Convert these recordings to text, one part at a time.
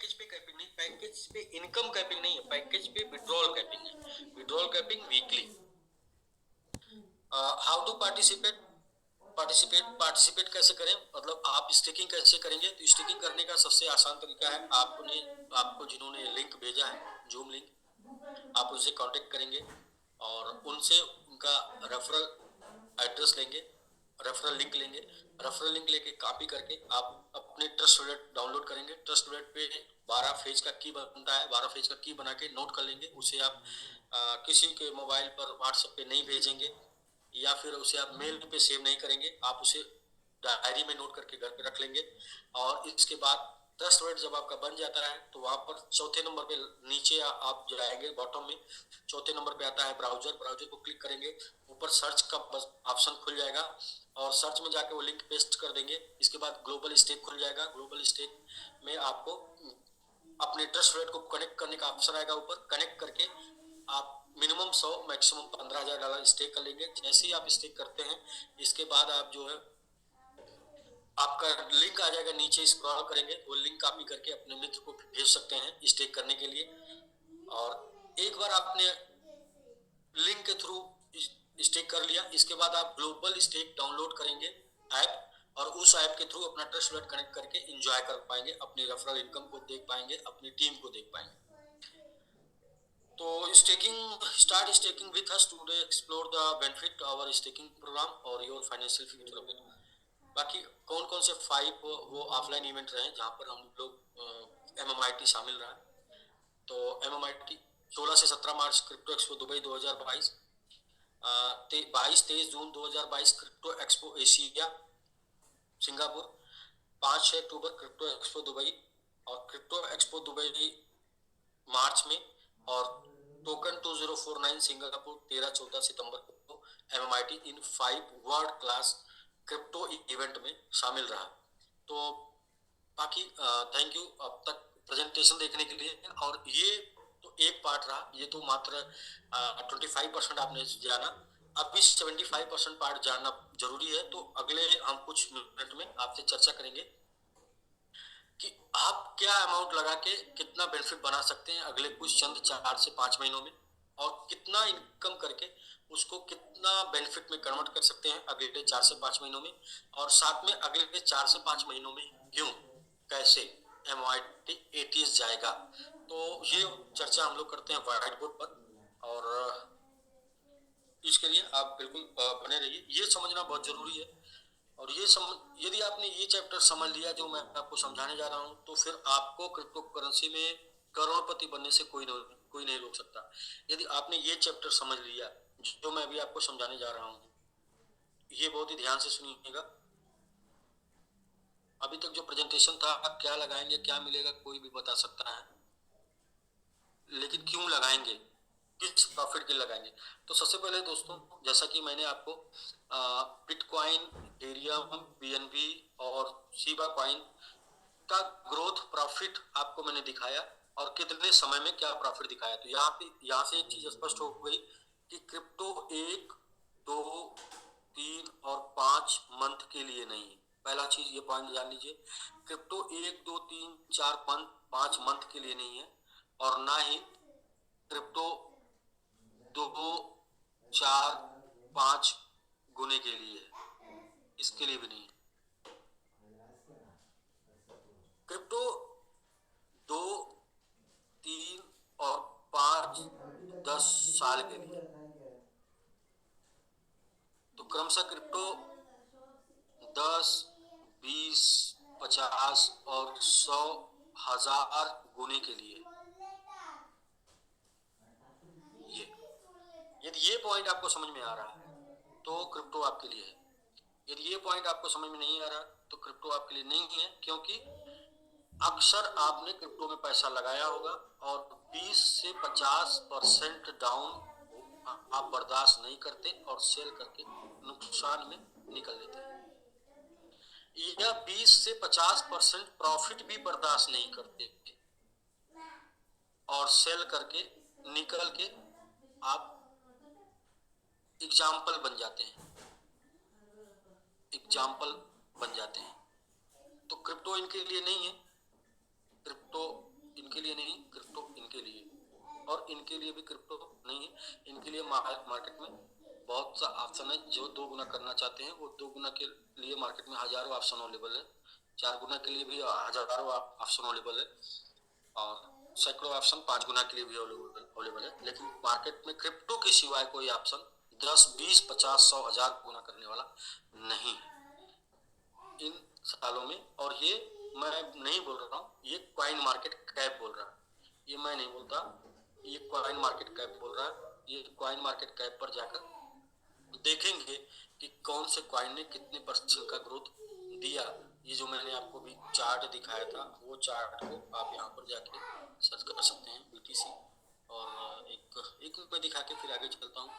Package पे capping नहीं, package पे इनकम कैपिंग नहीं है, पैकेज पे विड्रॉल कैपिंग है। Withdrawal capping weekly. How to participate? Participate कैसे करें, मतलब आप स्टेकिंग कैसे करेंगे? तो स्टेकिंग करने का सबसे आसान तरीका है, आपको जिन्होंने लिंक भेजा है, जूम लिंक, आप उनसे कांटेक्ट करेंगे और उनसे उनका रेफरल एड्रेस लेंगे, रेफरल लिंक लेंगे। रेफरल लिंक लेके कॉपी करके आप अपने ट्रस्ट वॉलेट डाउनलोड करेंगे। ट्रस्ट वॉलेट पे 12 फेज का की बनता है, 12 फेज का की बना के नोट कर लेंगे। उसे आप किसी के मोबाइल पर व्हाट्सएप पे नहीं भेजेंगे या फिर उसे आप मेल पे सेव नहीं करेंगे, आप उसे डायरी में नोट करके घर पे रख लेंगे। और इसके बाद ट्रस्ट वॉलेट जब आपका बन जाता है तो वहां पर चौथे नंबर पे नीचे आप जाएंगे, बॉटम में चौथे नंबर पे आता है ब्राउजर। ब्राउजर को क्लिक करेंगे, ऊपर सर्च का ऑप्शन खुल जाएगा और सर्च में जाके वो लिंक पेस्ट कर देंगे। इसके बाद ग्लोबल स्टेक खुल जाएगा। ग्लोबल स्टेक में आपको अपने ट्रस्ट वॉलेट को कनेक्ट करने का ऑप्शन आएगा ऊपर। कनेक्ट करके आप मिनिमम 100 मैक्सिमम $15,000 स्टेक कर लेंगे। जैसे ही आप स्टेक करते हैं, इसके बाद आप जो है आपका लिंक आ जाएगा, नीचे स्क्रॉल करेंगे, वो लिंक कॉपी करके अपने मित्र को भेज सकते हैं स्टेक करने के लिए। और एक बार आपने लिंक के थ्रू स्टेक कर लिया, इसके बाद आप ग्लोबल स्टेक डाउनलोड करेंगे ऐप, और उस ऐप के थ्रू अपना ट्रस्ट वॉलेट कनेक्ट करके एंजॉय कर पाएंगे, अपनी रेफरल इनकम को देख पाएंगे, अपनी टीम को देख पाएंगे। तो staking with us today, explore the benefit our staking program और योर फाइनेंशियल फ्यूचर। बाकी कौन कौन से 5 वो ऑफलाइन इवेंट रहे जहाँ पर हम लोग MMIT शामिल रहा है। तो MMIT 16 से 17 मार्च क्रिप्टो एक्सपो दुबई 2022, 22-23 जून 2022 क्रिप्टो एक्सपो एशिया सिंगापुर, 5-6 अक्टूबर क्रिप्टो एक्सपो दुबई, और क्रिप्टो एक्सपो दुबई मार्च में, और टोकन 2049 सिंगापुर 13-14 सितंबर को MMIT इन 5 वर्ल्ड क्लास क्रिप्टो इवेंट में शामिल रहा। तो बाकी थैंक यू अब तक प्रेजेंटेशन देखने के लिए। और ये तो एक पार्ट रहा, ये तो मात्र 25% आपने जाना। अभी 75% पार्ट जानना जरूरी है। तो अगले हम कुछ मिनट में आपसे चर्चा करेंगे कि आप क्या अमाउंट लगा के कितना बेनिफिट बना सकते हैं अगले कुछ चंद 4 से 5 महीनों में, और कितना इनकम करके उसको कितना बेनिफिट में कन्वर्ट कर सकते हैं अगले 4 से 5 महीनों में, और साथ में अगले 4 से 5 महीनों में क्यों, कैसे MMIT ATS जाएगा। तो ये चर्चा हम लोग करते हैं व्हाइट बोर्ड पर, और इसके लिए आप बिल्कुल बने रहिए। ये समझना बहुत जरूरी है। और यदि आपने ये चैप्टर समझ लिया जो मैं आपको समझाने जा रहा हूँ, तो फिर आपको क्रिप्टो करेंसी में करोड़पति बनने से कोई नहीं रोक सकता। यदि आपने ये चैप्टर समझ लिया जो मैं अभी आपको समझाने जा रहा हूँ, ये बहुत ही ध्यान से सुनिएगा। अभी तक जो प्रेजेंटेशन था, आप क्या लगाएंगे क्या मिलेगा कोई भी बता सकता है, लेकिन क्यों लगाएंगे, किस प्रॉफिट के लगाएंगे। तो सबसे पहले दोस्तों, जैसा कि मैंने आपको बिटकॉइन, एरियम, BNB और शिबा कॉइन का ग्रोथ प्रॉफिट आपको मैंने दिखाया, और कितने समय में क्या प्रॉफिट दिखाया। तो यहाँ से एक चीज स्पष्ट हो गई कि क्रिप्टो 1, 2, 3 और 5 मंथ के लिए नहीं है। पहला चीज ये पॉइंट जान लीजिए, क्रिप्टो 1, 2, 3, 4, 5 मंथ के लिए नहीं है, और ना ही क्रिप्टो 2, 4, 5 गुने के लिए है, इसके लिए भी नहीं है। क्रिप्टो 2, 3 और 5, 10 साल के लिए। तो क्रमशः क्रिप्टो 10, 20, 50 और 100, 1000 गुने के लिए। ये यदि ये पॉइंट आपको समझ में आ रहा है तो क्रिप्टो आपके लिए है। यदि ये पॉइंट आपको समझ में नहीं आ रहा तो क्रिप्टो आपके लिए नहीं है, क्योंकि अक्सर आपने क्रिप्टो में पैसा लगाया होगा और 20 से 50% डाउन आप बर्दाश्त नहीं करते और सेल करके नुकसान में निकल लेते हैं, या 20 से 50% प्रॉफिट भी बर्दाश्त नहीं करते और सेल करके निकल के आप एग्जाम्पल बन जाते हैं, एग्जाम्पल बन जाते हैं। तो क्रिप्टो इनके लिए नहीं है। क्रिप्टो और इनके लिए भी क्रिप्टो नहीं है। इनके लिए मार्केट में बहुत सा ऑप्शन है। जो 2 गुना करना चाहते हैं वो 2 गुना के लिए मार्केट में हजारों ऑप्शन अवेलेबल है। 4 गुना के लिए भी हजारों ऑप्शन अवेलेबल है और सैकड़ों ऑप्शन 5 गुना के लिए भी अवेलेबल है। लेकिन मार्केट में क्रिप्टो के सिवाय कोई ऑप्शन 10, 20, 50, 100, 1000 गुना करने वाला नहीं इन सालों में। और ये मैं नहीं बोल रहा हूँ, ये कॉइन मार्केट कैप बोल रहा है, ये मैं नहीं बोलता, ये कॉइन मार्केट कैप बोल रहा है। ये कॉइन मार्केट कैप पर जाकर देखेंगे कि कौन से कॉइन ने कितने % का ग्रोथ दिया। ये जो मैंने आपको भी चार्ट दिखाया था वो चार्ट को आप यहाँ पर जाके सर्च कर सकते हैं BTC। और एक मैं दिखा के फिर आगे चलता हूँ।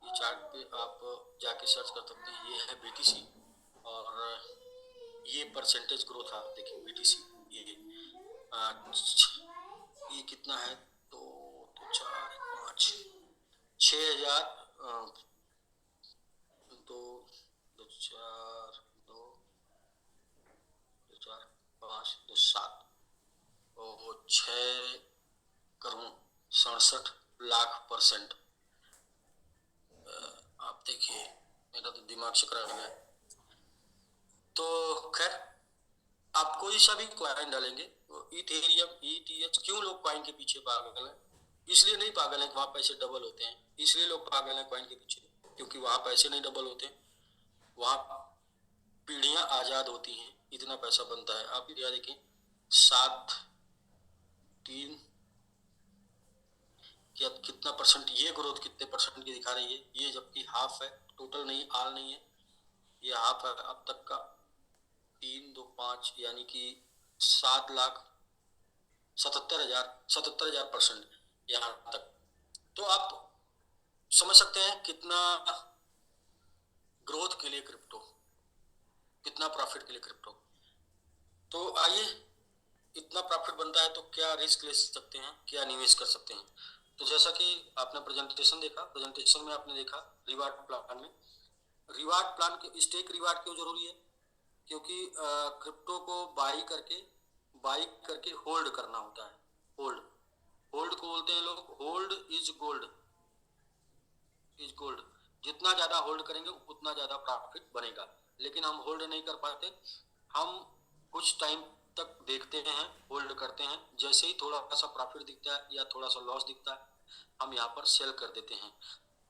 ये चार्ट पे आप जाके सर्च कर सकते हैं, ये है BTC और ये परसेंटेज ग्रोथ आप देखिए BTC ये कितना है, तो 4, 5, 6,000, 2, 2, 4, 2, 4, 5, 2, 7 और 6,67,00,000%। आप देखिए मेरा तो दिमाग चकरा गया। तो खैर आप कोई सा भी कॉइन डालेंगे, इथेरियम, ETH, क्यों लोग कॉइन के पीछे पागल हैं? इसलिए नहीं पागल हैं कि वहाँ पैसे डबल होते हैं, इसलिए लोग पागल हैं कॉइन के पीछे क्योंकि वहाँ पैसे नहीं डबल होते, वहाँ पीढ़ियां आजाद होती हैं, इतना पैसा बनता है। आप यहाँ देखिए 7, 3 क्या कितना % ये ग्रोथ कितने % की दिखा रही है, ये जबकि हाफ है, टोटल नहीं, आल नहीं है, ये हाफ है अब तक का। 3, 2, 5 यानी कि 7,77,000% यहाँ तक। तो आप समझ सकते हैं कितना ग्रोथ के लिए क्रिप्टो, कितना प्रॉफिट के लिए क्रिप्टो। तो आइए, इतना प्रॉफिट बनता है तो क्या रिस्क ले सकते हैं, क्या निवेश कर सकते हैं। तो जैसा कि आपने प्रेजेंटेशन देखा, प्रेजेंटेशन में आपने देखा रिवार्ड प्लान में, रिवार्ड प्लान के स्टेक रिवार्ड क्यों जरूरी है, क्योंकि क्रिप्टो को बाई करके होल्ड करना होता है। होल्ड को बोलते हैं लोग, होल्ड इज गोल्ड, जितना ज्यादा होल्ड करेंगे उतना ज्यादा प्रॉफिट बनेगा। लेकिन हम होल्ड नहीं कर पाते, हम कुछ टाइम तक देखते हैं, होल्ड करते हैं, जैसे ही थोड़ा सा प्रॉफिट दिखता है या थोड़ा सा लॉस दिखता है हम यहाँ पर सेल कर देते हैं।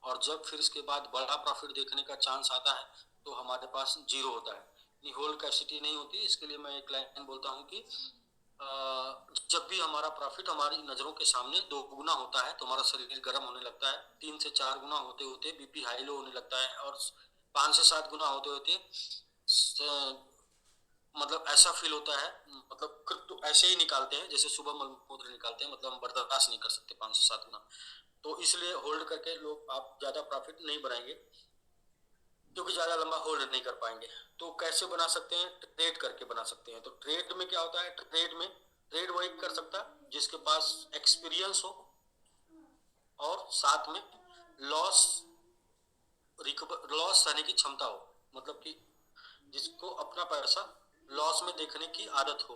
और जब फिर इसके बाद बड़ा प्रॉफिट देखने का चांस आता है तो हमारे पास जीरो होता है, होल्ड कैपेसिटी नहीं होती। इसके लिए मैं एक लाइन बोलता हूँ कि जब भी हमारा प्रॉफिट हमारी नजरों के सामने 2 गुना होता है तो हमारा शरीर गर्म होने लगता है, 3 से 4 गुना होते होते BP हाई लो होने लगता है, और 5 से 7 गुना होते होते मतलब ऐसा फील होता है, मतलब तो ऐसे ही निकालते हैं जैसे सुबह मलमूत्र निकालते हैं, मतलब हम बर्दाश्त नहीं कर सकते 5 से 7 गुना। तो इसलिए होल्ड करके लोग आप ज्यादा प्रॉफिट नहीं बनाएंगे क्योंकि ज्यादा लंबा होल्ड नहीं कर पाएंगे। तो कैसे बना सकते हैं, ट्रेड करके बना सकते हैं। तो ट्रेड में क्या होता है, ट्रेड वही कर सकता है जिसके पास एक्सपीरियंस हो और साथ में लॉस सहने की क्षमता हो, मतलब कि जिसको अपना पैसा लॉस में देखने की आदत हो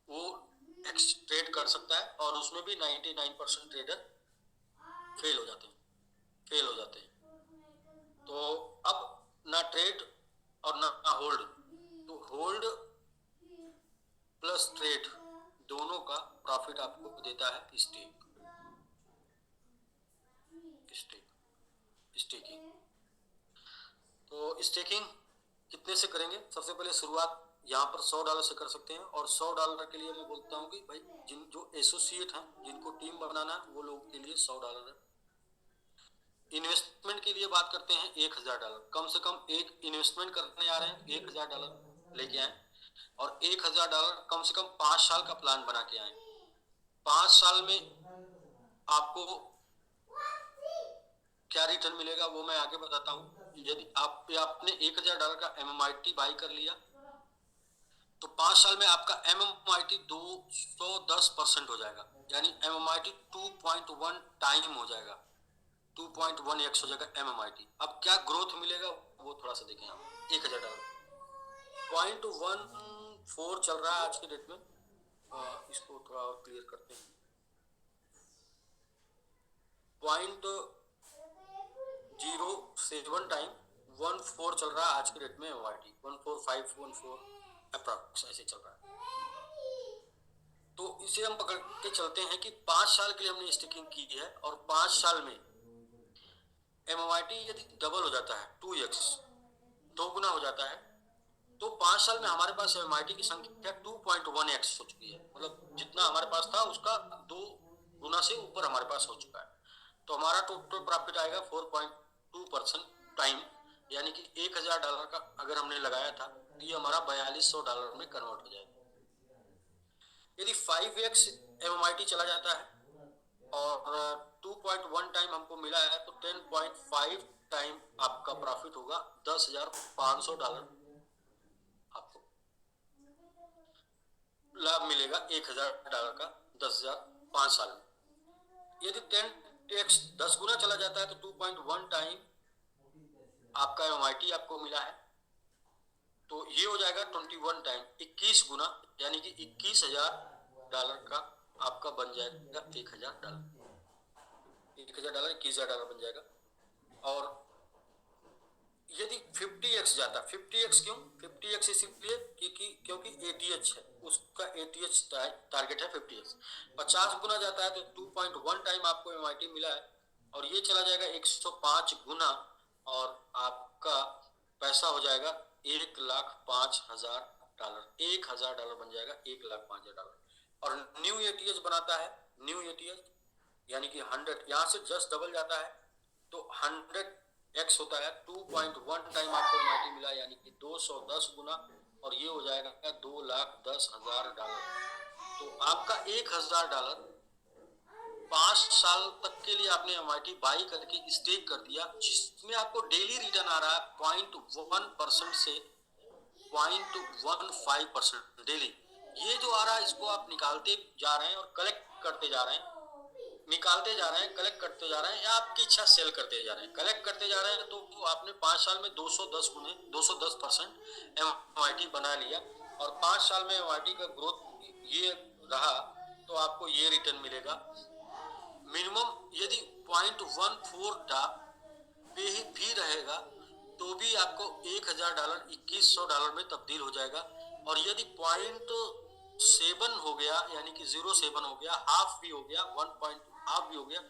वो ट्रेड कर सकता है। और उसमें भी 99% ट्रेडर फेल हो जाते हैं। तो अब ना ट्रेड और ना होल्ड, तो होल्ड प्लस ट्रेड दोनों का प्रॉफिट आपको देता है स्टेकिंग। तो स्टेकिंग कितने से करेंगे, सबसे पहले शुरुआत यहाँ पर $100 से कर सकते हैं। और $100 के लिए मैं बोलता हूँ कि भाई जो एसोसिएट हैं, जिनको टीम बनाना है, वो लोग के लिए $100 है। इन्वेस्टमेंट के लिए बात करते हैं $1,000, कम से कम एक इन्वेस्टमेंट करने आ रहे हैं $1,000 लेके आए, और $1,000 कम से कम 5 साल का प्लान बना के आए। 5 साल में आपको क्या रिटर्न मिलेगा वो मैं आगे बताता हूँ। यदि आपने $1,000 का MMIT बाई कर लिया तो 5 साल में आपका MMIT 210% हो जाएगा, यानी MMIT 2.1 टाइम हो जाएगा, 2.1x हो जाएगा MMIT। अब क्या ग्रोथ मिलेगा वो थोड़ा सा देखें आप। $1,000 0.14 चल रहा है आज के डेट में। इसको थोड़ा और क्लियर करते हैं। 0.07 टाइम 14 चल रहा है आज के डेट में MYT 14514 अप्रॉक्स ऐसे चल रहा है। तो इसे हम पकड़ के चलते हैं कि 5 साल के लिए हमने स्टेकिंग की है और 5 साल में MYT यदि डबल हो जाता है 2x 2 गुना हो जाता है तो 5 साल में हमारे पास MYT की संख्या 2.1x हो चुकी है। मतलब जितना हमारे पास था उसका 2 गुना से ऊपर हमारे पास हो चुका है। तो हमारा टोटल प्रॉफिट आएगा 4.2% टाइम, यानी कि $1000 का अगर हमने लगाया था तो ये हमारा $4200 में कन्वर्ट हो जाएगा। यदि 5x MYT चला जाता है और 2.1 टाइम हमको मिला है तो 10.5 टाइम आपका प्रॉफिट होगा, $10,500 आपको लाभ मिलेगा $1000 का 10,000 5 साल में। यदि 10x 10 गुना चला जाता है तो 2.1 टाइम आपका MYT आपको मिला है तो ये हो जाएगा 21 टाइम 21 गुना, यानी कि $21,000 का आपका बन जाएगा $1,000 $21,000 बन जाएगा। और यदि 50x जाता, 50x क्यों 50x इसलिए क्योंकि ATH है, उसका ATH टारगेट है 50x। 50 गुना जाता है तो 2.1 टाइम आपको MYT मिला है और ये चला जाएगा 105 गुना और आपका पैसा हो जाएगा $1,05,000 $1,000 बन जाएगा $1,05,000। और न्यू ATH बनाता है, न्यू ATH यानी कि 100 यहाँ से जस्ट डबल जाता है तो 100x होता है। 2.1 टाइम आपको MYT मिला यानी कि 210 गुना और ये हो जाएगा $2,10,000। तो आपका $1,000 5 साल तक के लिए आपने MYT बाई करके स्टेक कर दिया, जिसमें आपको डेली रिटर्न आ रहा है 0.1% से 0.15% डेली। ये जो आ रहा है इसको आप निकालते जा रहे हैं और कलेक्ट करते जा रहे हैं, निकालते जा रहे हैं, कलेक्ट करते जा रहे हैं, या आपकी इच्छा सेल करते जा रहे हैं। कलेक्ट करते जा रहे हैं तो आपने 5 साल में 210 गुने 210% MYT बना लिया और 5 साल में MYT का ग्रोथ ये रहा तो आपको ये रिटर्न मिलेगा। मिनिमम यदि 0.14 पे ही भी रहेगा तो भी आपको $1,000 $2,100 में तब्दील हो जाएगा। और यदि 0.7 हो गया यानी कि 0.7 हो गया, हाफ भी हो गया, 1. हाफ भी हो गया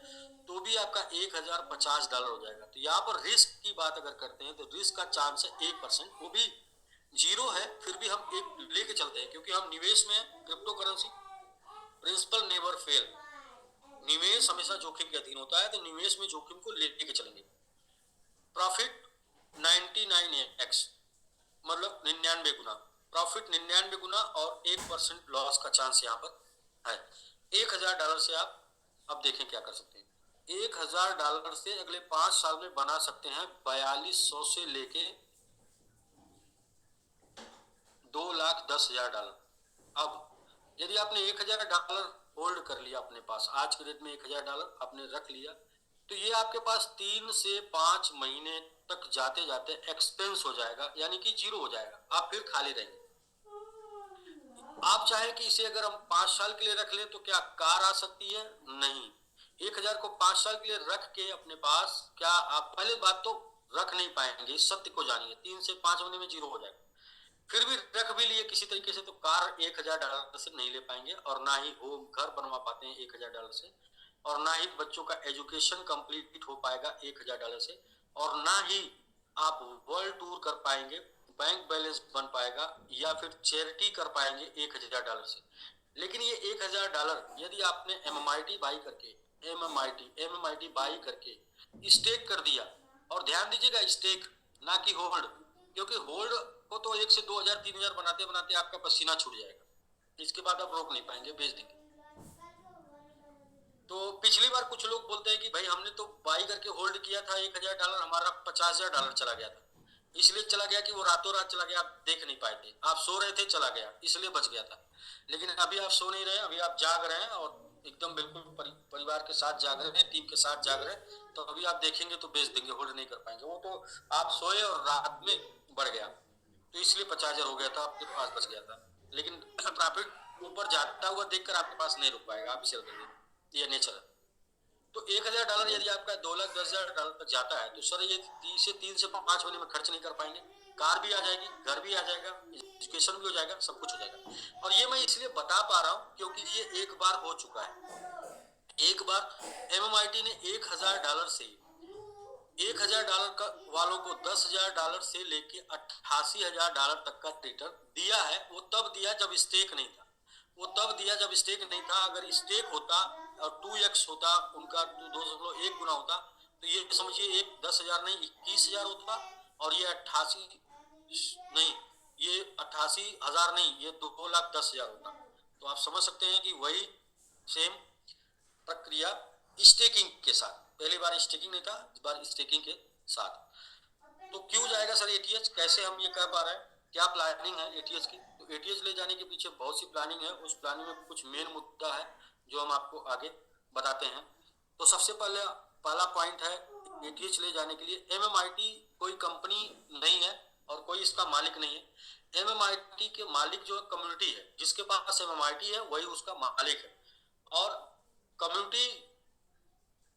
तो भी आपका $1,050 हो जाएगा। तो यहाँ पर रिस्क की बात अगर करते हैं तो रिस्क का चांस है 1%, वो भी 0 है, फिर भी हम एक लेके चलते हैं क्योंकि हम निवेश में crypto currency principle never fail, निवेश हमेशा जोखिम के अधीन होता है तो निवेश में जोखिम को लेके चलेंगे। प्रॉफिट 99x मतलब 99 गुना प्रॉफिट, 99 गुना और 1% लॉस का चांस यहाँ पर है। $1,000 से आप अब देखें क्या कर सकते हैं। $1,000 से अगले 5 साल में बना सकते हैं 4200 से लेके $2,10,000। अब यदि आपने $1,000 होल्ड कर लिया अपने पास, आज के डेट में $1,000 आपने रख लिया तो ये आपके पास 3 से 5 महीने तक जाते जाते एक्सपेंस हो जाएगा, यानी कि 0 हो जाएगा, आप फिर खाली रहेंगे। आप चाहें कि इसे अगर हम 5 साल के लिए रख लें तो क्या कार आ सकती है? नहीं। 1,000 को 5 साल के लिए रख के अपने पास क्या आप पहले बात तो रख नहीं पाएंगे, इस सत्य को जानिए। 3 से 5 महीने में 0 हो जाएगा। फिर भी रख भी लिए किसी तरीके से तो कार $1,000 से नहीं ले पाएंगे और ना ही होम घर बनवा पाते हैं $1,000 से, और ना ही बच्चों का एजुकेशन कंप्लीट हो पाएगा $1,000 से, और ना ही आप वर्ल्ड टूर कर पाएंगे, बैंक बैलेंस बन पाएगा या फिर चैरिटी कर पाएंगे $1,000 से। लेकिन ये $1,000 यदि आपने MMIT बाई करके MMIT बाई करके स्टेक कर दिया, और ध्यान दीजिएगा स्टेक ना कि होल्ड, क्योंकि होल्ड को तो 1 से 2,000 3,000 बनाते बनाते आपका पसीना छूट जाएगा, इसके बाद आप रोक नहीं पाएंगे, बेच देंगे। तो पिछली बार कुछ लोग बोलते हैं कि भाई हमने तो बाई करके होल्ड किया था $1,000, हमारा $50,000 चला गया था, इसलिए चला गया कि वो रातों रात चला गया, आप देख नहीं पाए थे, आप सो रहे थे चला गया इसलिए बच गया था। लेकिन अभी आप सो नहीं रहे, अभी आप जाग रहे हैं और एकदम बिल्कुल परिवार के साथ जाग रहे हैं, टीम के साथ जाग रहे हैं, तो अभी आप देखेंगे तो बेच देंगे, होल्ड नहीं कर पाएंगे। वो तो आप सोए और रात में बढ़ गया तो इसलिए 50,000 हो गया था, आपके पास बच गया था। लेकिन प्रॉफिट ऊपर जाता हुआ देखकर आपके पास नहीं रुक पाएगा, आप सेल कर देंगे, ये नेचर है। तो $1,000 यदि आपका $2,10,000 तक जाता है तो सर ये 3 से 5 महीने में खर्च नहीं कर पाएंगे। कार भी आ जाएगी, घर भी आ जाएगा, एजुकेशन भी हो जाएगा, सब कुछ हो जाएगा। और ये मैं इसलिए बता पा रहा हूँ क्योंकि ये एक बार हो चुका है। एक बार MMIT ने $1,000 से $1,000 का वालों को $10,000 से लेके $88,000 तक का रिटर्न दिया है। वो तब दिया जब स्टेक नहीं था, वो तब दिया जब स्टेक नहीं था। अगर स्टेक होता और 2x होता उनका, 2.1 गुना होता, तो ये समझिए एक 10,000 नहीं 21,000 होता, और ये 88 नहीं, ये 88,000 नहीं, ये 2,10,000 होता। तो आप समझ सकते हैं कि वही सेम प्रक्रिया स्टेकिंग के साथ, पहली बार स्टेकिंग नहीं था, इस बार स्टेकिंग के साथ। तो क्यों जाएगा सर ATH, कैसे हम ये कह पा रहे हैं, क्या प्लानिंग है ATH की? तो ATH ले जाने के पीछे बहुत सी प्लानिंग है। उस प्लानिंग में कुछ मेन मुद्दा है जो हम आपको आगे बताते हैं। तो सबसे पहला पॉइंट है ATH ले जाने के लिए, MMIT कोई कंपनी नहीं है और कोई इसका मालिक नहीं है। MMIT के मालिक जो कम्युनिटी है, जिसके पास MMIT है वही उसका मालिक है। और कम्युनिटी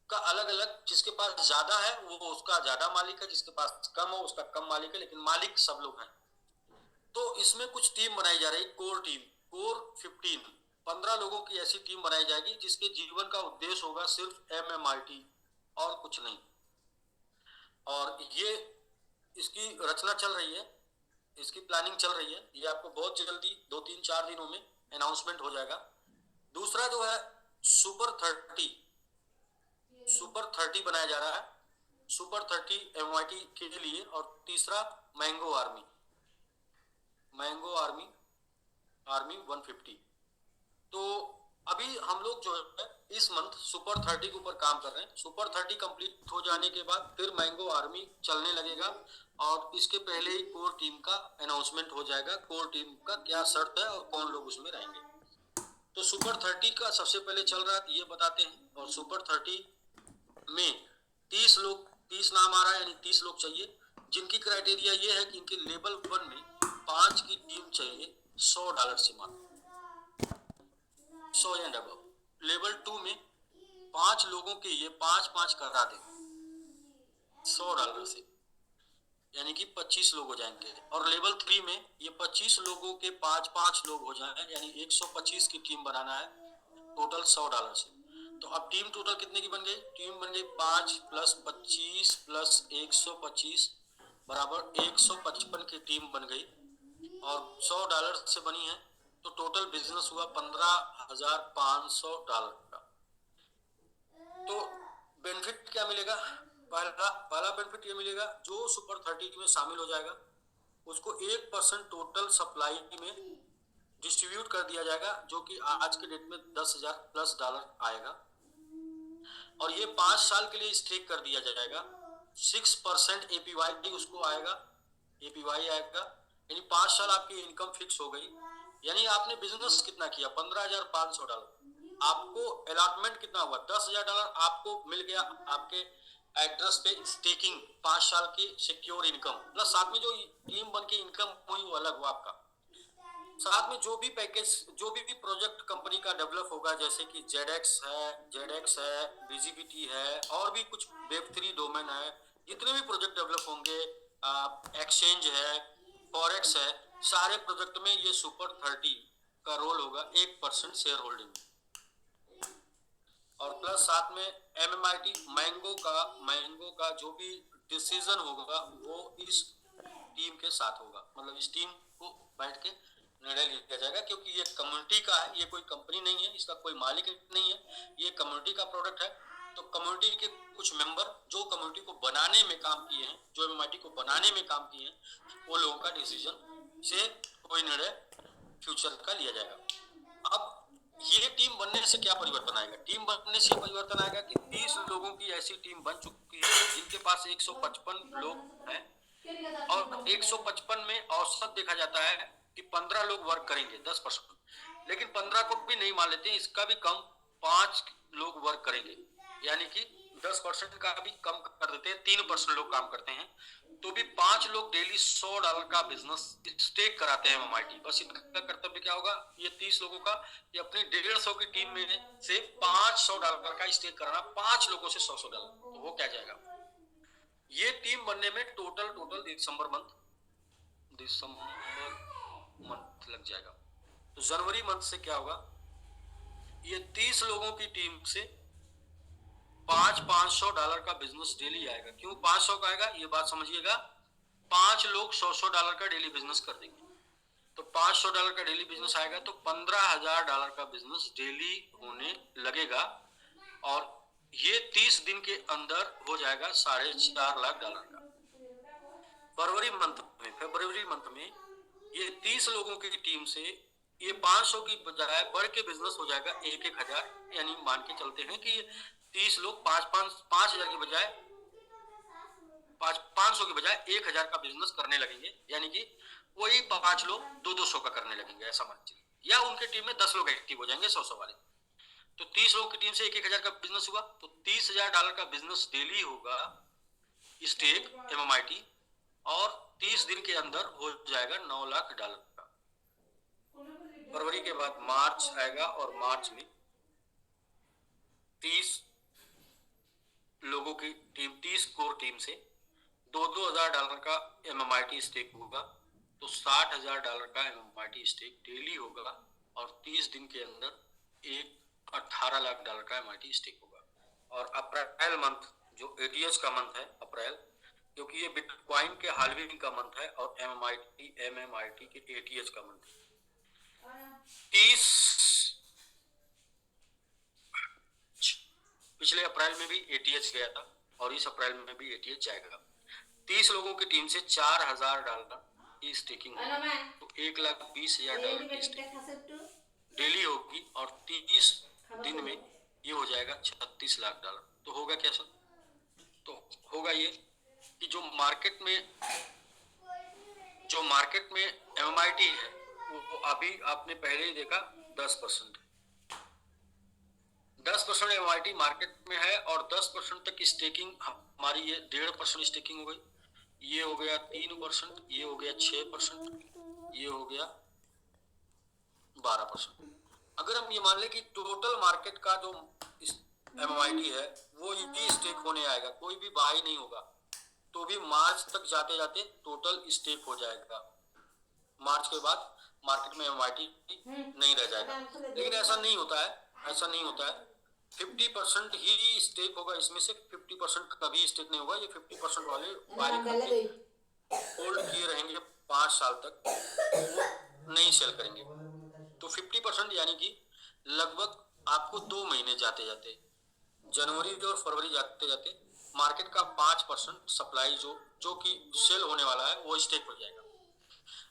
का अलग अलग, जिसके पास ज्यादा है वो उसका ज्यादा मालिक है, जिसके पास कम हो उसका कम मालिक है, लेकिन मालिक सब लोग हैं। तो इसमें कुछ टीम बनाई जा रही, कोर टीम, कोर 15 लोगों की ऐसी टीम बनाई जाएगी जिसके जीवन का उद्देश्य होगा सिर्फ MMIT और कुछ नहीं। और ये इसकी रचना चल रही है, इसकी प्लानिंग चल रही है। ये आपको बहुत जल्दी 2-3-4 दिनों में अनाउंसमेंट हो जाएगा। दूसरा जो है सुपर 30 बनाया जा रहा है, सुपर 30 MIT के लिए। और तीसरा मैंगो आर्मी 150। तो अभी हम लोग जो है इस मंथ सुपर 30 के ऊपर काम कर रहे हैं। सुपर 30 कंप्लीट हो जाने के बाद फिर मैंगो आर्मी चलने लगेगा, और इसके पहले ही कोर टीम का अनाउंसमेंट हो जाएगा, कोर टीम का क्या शर्त है और कौन लोग उसमें रहेंगे। तो सुपर 30 का सबसे पहले चल रहा है, ये बताते हैं। और सुपर 30 में 30 नाम आ रहा है, यानी 30 लोग चाहिए, जिनकी क्राइटेरिया ये है कि इनके लेवल 1 में 5 की टीम चाहिए $100 से मात्र, 100 एंड अबव। लेवल 2 में 5 लोगों के ये 5-5 करा दें $100 से, यानी कि 25 लोग हो जाएंगे। और लेवल 3 में ये 25 लोगों के 5-5 लोग हो जाए, यानी 125 की टीम बनाना है टोटल $100 से। तो अब टीम टोटल कितने की बन गई? टीम बन गई 5 + 25 + 125 बराबर 155 की टीम बन गई, और $100 से बनी है। तो टोटल बिजनेस हुआ $15,500 का। तो बेनिफिट क्या मिलेगा? पहला बेनिफिट ये मिलेगा, जो सुपर 30 में शामिल हो जाएगा उसको 1% टोटल सप्लाई में डिस्ट्रीब्यूट कर दिया जाएगा, जो कि आज के डेट में $10,000+ आएगा। और ये 5 साल के लिए स्टेक कर दिया जाएगा। 6% APY उसको आएगा, APY आएगा, यानी 5 साल आपकी इनकम फिक्स हो गई। यानी आपने बिजनेस कितना किया? $15,500। आपको अलॉटमेंट कितना हुआ? $10,000 आपको मिल गया आपके एड्रेस पे स्टेकिंग, 5 साल की सिक्योर इनकम, प्लस साथ में जो टीम बन के इनकम हुई वो अलग हुआ आपका। साथ में जो भी पैकेज, जो भी प्रोजेक्ट कंपनी का डेवलप होगा, जैसे कि जेडेक्स है, VGPT है, और भी कुछ Web3 डोमेन है, जितने भी प्रोजेक्ट डेवलप होंगे, एक्सचेंज है, फॉरेक्स है, सारे प्रोजेक्ट में ये सुपर 30 का रोल होगा 1% शेयर होल्डिंग। और प्लस साथ में MMIT मैंगो का जो भी डिसीजन होगा वो इस टीम के साथ होगा, मतलब इस टीम को बैठ के निर्णय लिया जाएगा, क्योंकि ये कम्युनिटी का है, ये कोई कंपनी नहीं है, इसका कोई मालिक नहीं है, ये कम्युनिटी का प्रोडक्ट है। तो कम्युनिटी के कुछ मेंबर जो कम्युनिटी को बनाने में काम किए हैं, जो MMIT को बनाने में काम किए हैं, वो लोगों का डिसीजन से कोई निर्णय फ्यूचर का लिया जाएगा। अब ये टीम बनने से क्या परिवर्तन आएगा? टीम बनने से परिवर्तन आएगा कि 30 लोगों की ऐसी टीम बन चुकी है जिनके पास 155 लोग हैं, और 155 में औसत देखा जाता है कि 15 लोग वर्क करेंगे, 10%, लेकिन 15 को भी नहीं मान लेते, इसका भी कम 5 लोग वर्क करेंगे, यानी कि 10% का भी कम कर देते हैं, 3% लोग काम करते हैं। तो भी 5 लोग डेली $100 का बिजनेस स्टेक कराते हैं एमएमआईटी। बस इनका कर्तव्य क्या होगा, ये 30 लोगों का, ये अपनी 150 की टीम में से $500 का स्टेक कराना, 5 लोगों से $100। तो वो क्या जाएगा, ये टीम बनने में टोटल दिसंबर मंथ लग जाएगा। तो जनवरी मंथ से क्या होगा, ये 30 लोगों की टीम से $500 का बिजनेस डेली आएगा। क्यों 500 का आएगा, ये बात समझिएगा। 5 लोग $100 का डेली बिजनेस कर देंगे, तो $500 का डेली बिजनेस आएगा, तो $15,000 का बिजनेस डेली होने लगेगा। और ये 30 दिन के अंदर हो जाएगा $4.5 लाख का। फरवरी मंथ में ये 30 लोगों की टीम से ये 500 की बजाय बढ़ के बिजनेस हो जाएगा 1,000। यानी मान के चलते हैं कि 30 लोग 5,000 की बजाय 500 की बजाय 1,000 का बिजनेस करने लगेंगे। यानी कि वही 5 लोग 200 का करने लगेंगे, ऐसा मान चलिए। या उनके टीम में 10 लोग एक्टिव हो जाएंगे 100 वाले। तो 30 लोग की टीम से 1,000 का बिजनेस हुआ, तो $30,000 का बिजनेस डेली होगा स्टेक एमएमआईटी, और 30 दिन के अंदर हो जाएगा $9 लाख का। फरवरी के बाद मार्च आएगा, और मार्च में 30 लोगों की टीम, 30 कोर टीम से $2,000 का एमएमआईटी स्टेक होगा, तो $60,000 का एमएमआईटी स्टेक डेली होगा, और 30 दिन के अंदर एक $18 लाख का एमआईटी स्टेक होगा। और अप्रैल मंथ जो एटीएच का मंथ है, अप्रैल, क्योंकि ये बिटकॉइन के हाल्विंग का मंथ है, और एमएमआईटी के एटीएच का मंथ है। 30 पिछले अप्रैल में भी एटीएच गया था, और इस अप्रैल में भी एटीएच जाएगा। 30 लोगों की टीम से $4,000 की स्टेकिंग होगी, तो $1,20,000 की स्टेकिंग डेली होगी, और 30 दिन में ये हो जाएगा $36 लाख। तो होगा क्या सर, तो होगा ये कि जो मार्केट में एमएमआईटी है वो अभी आपने पहले ही देखा 10% है। 10% एमएमआईटी मार्केट में है, और 10% तक स्टेकिंग हमारी ये 1.5% स्टेकिंग हो गई, ये हो गया 3%, ये हो गया 6%, ये हो गया 12%। अगर हम ये मान ले कि टोटल मार्केट का जो एमएमआईटी है वो ही स्टेक होने आएगा, कोई भी बाई नहीं होगा, तो भी मार्च तक जाते जाते टोटल स्टेक हो जाएगा। मार्च के बाद मार्केट में एमआईटी नहीं रह जाएगा। लेकिन ऐसा नहीं होता है 50% ही स्टेक होगा, इसमें से 50% कभी स्टेक नहीं होगा। ये 50% वाले बाई करके होल्ड किए रहेंगे 5 साल तक, वो नहीं सेल करेंगे। तो 50% यानी कि लगभग आपको 2 महीने जाते जाते, जनवरी और फरवरी जाते जाते मार्केट का 5% सप्लाई जो कि सेल होने वाला है वो स्टेक हो जाएगा।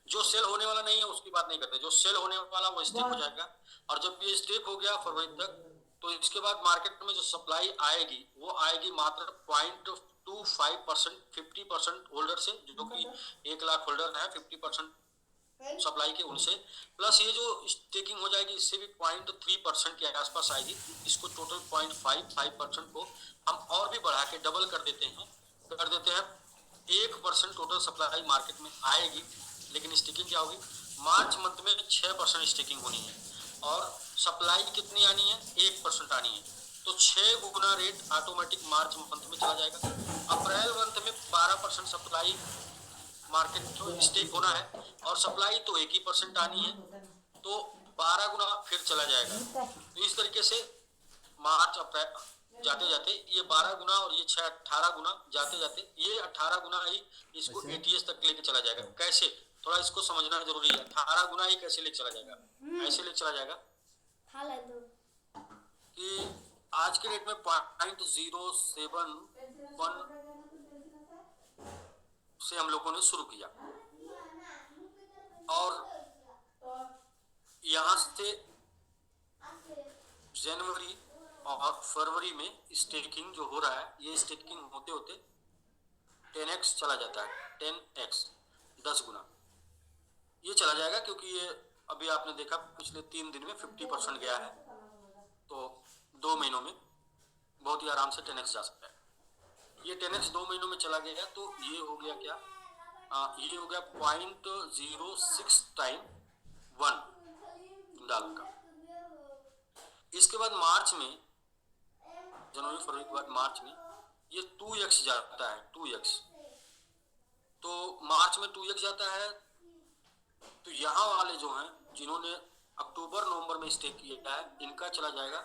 जो सेल होने वाला नहीं है उसकी बात नहीं करते, जो सेल होने वाला वो स्टेक हो जाएगा। और जब ये स्टेक हो गया फरवरी तक, तो इसके बाद मार्केट में जो सप्लाई आएगी वो आएगी मात्र 0.25%, 50% होल्डर से, जो कि 1 लाख होल्डर है, 50% सप्लाई के उनसे, प्लस ये जो स्टेकिंग हो जाएगी इससे भी 0.3% के आसपास आएगी। इसको टोटल 0.55% को हम और भी बढ़ा के डबल कर देते हैं 1% टोटल सप्लाई मार्केट में आएगी। लेकिन स्टेकिंग क्या होगी, मार्च मंथ में 6% स्टेकिंग होनी है, और सप्लाई कितनी आनी है, 1% आनी है, तो 6 गुना रेट ऑटोमेटिक मार्च मंथ में चला जाएगा। अप्रैल मंथ में 12% सप्लाई मार्केट जो स्टेक होना है, और सप्लाई तो 1% आनी है, तो 12 गुना फिर चला जाएगा। तो इस तरीके से मार्च अप्रैल जाते जाते ये 12 गुना, और ये 6 18 गुना जाते जाते ये 18 गुना ही इसको एटीएस तक लेके चला जाएगा। कैसे, थोड़ा इसको समझना जरूरी है। 18 गुना ही कैसे लेके चला जाएगा, ऐसे लेके चला जाएगा कि आज के रेट में 0.071 से हम लोगों ने शुरू किया, और यहाँ से जनवरी और फरवरी में स्टेकिंग जो हो रहा है, ये स्टेकिंग होते होते 10x चला जाता है, 10x 10 गुना ये चला जाएगा। क्योंकि ये अभी आपने देखा पिछले 3 दिन में 50% गया है, तो 2 महीनों में बहुत ही आराम से 10x जा सकता है। ये 10x 2 महीनों में चला गया, तो ये हो गया क्या, ये हो गया 0.06 टाइम 1 डॉलर का। इसके बाद मार्च में, जनवरी फरवरी के बाद मार्च में ये 2x जाता है, 2x। तो मार्च में 2x जाता है, तो यहाँ वाले जो हैं जिन्होंने अक्टूबर नवंबर में स्टे किया है, इनका चला जाएगा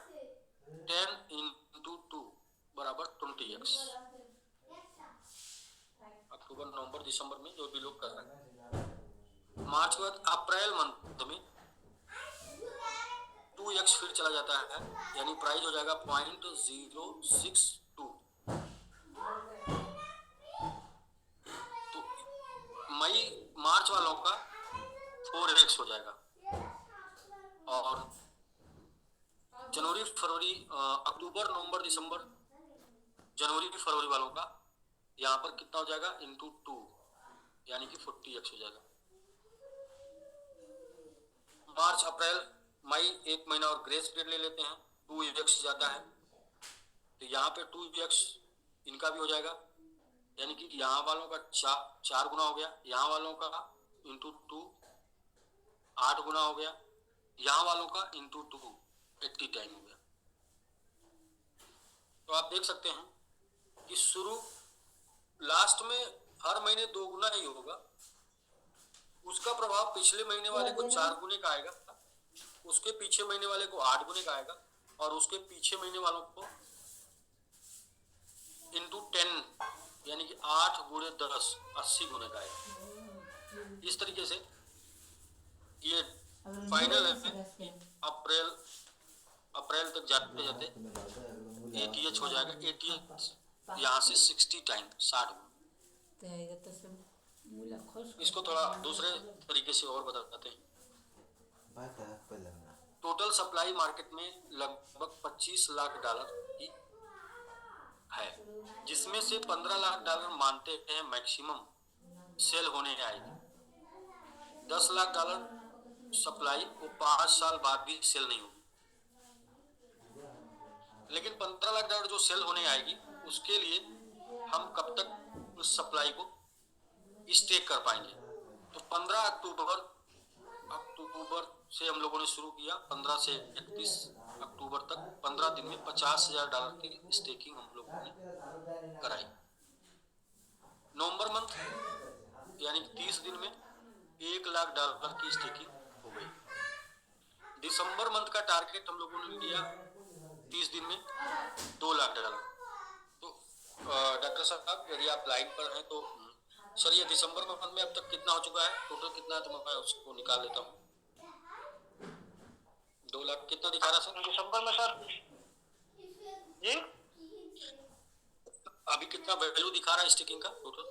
10 इंटू 2 बराबर 20x। अक्टूबर नवंबर दिसंबर में जो भी लोग कर रहे हैं। मार्च के बाद अप्रैल मंथ में 2x फिर चला जाता है, यानी प्राइस हो जाएगा 0.062। तो मई मार्च वालों का 4x हो जाएगा, और जनवरी फरवरी अक्टूबर नवंबर दिसंबर जनवरी फरवरी वालों का यहाँ पर कितना हो जाएगा, इंटू 2, यानी कि 40x हो जाएगा। मार्च अप्रैल मई एक महीना और ग्रेस पीरियड ले लेते हैं, 2x जाता है, तो यहाँ पे 2x इनका भी हो जाएगा, यानी कि यहाँ वालों का 4 गुना हो गया, यहाँ वालों का इंटू 2 8 गुना हो गया, यहाँ वालों का इंटू 2 80 टाइम हो गया। तो आप देख सकते हैं कि शुरू लास्ट में हर महीने 2 गुना ही होगा, उसका प्रभाव पिछले महीने वाले को 4 गुने का आएगा, उसके पीछे महीने वाले को 8 गुने का आएगा, और उसके पीछे महीने वालों को इंटू 10 यानी कि 8 गुणे 10 80 गुने का आएगा। इस तरीके से ये फाइनल है, अप्रैल तक जाते जाते 80 हो जाएगा, 80 यहाँ से 60 टाइम 60 गुना। इसको थोड़ा दूसरे तरीके से और बताते हैं। टोटल सप्लाई मार्केट में लगभग 25 लाख डॉलर की है, जिसमें से 15 लाख डॉलर मानते हैं मैक्सिमम सेल होने आएगी। 10 लाख डॉलर सप्लाई को 5 साल बाद भी सेल नहीं होगी, लेकिन 15 लाख डॉलर जो सेल होने आएगी उसके लिए हम कब तक उस सप्लाई को स्टेक कर पाएंगे। तो 15 अक्टूबर से हम लोगों ने शुरू किया, 15 से 31 अक्टूबर तक 15 दिन में 50,000 डॉलर की स्टेकिंग हम लोगों ने कराई। नवंबर मंथ यानी 30 दिन में 1 लाख डॉलर की स्टेकिंग हो गई। दिसंबर मंथ का टारगेट हम लोगों ने लिया 30 दिन में 2 लाख डॉलर। तो डॉक्टर साहब यदि आप लाइन पर हैं तो सर ये दिसंबर मंथ में अब तक कितना हो चुका है, टोटल कितना है, तो मैं उसको निकाल लेता हूँ। 2 लाख कितना दिखा रहा सर दिसंबर में सर जी? अभी कितना वैल्यू दिखा रहा है स्टेकिंग का टोटल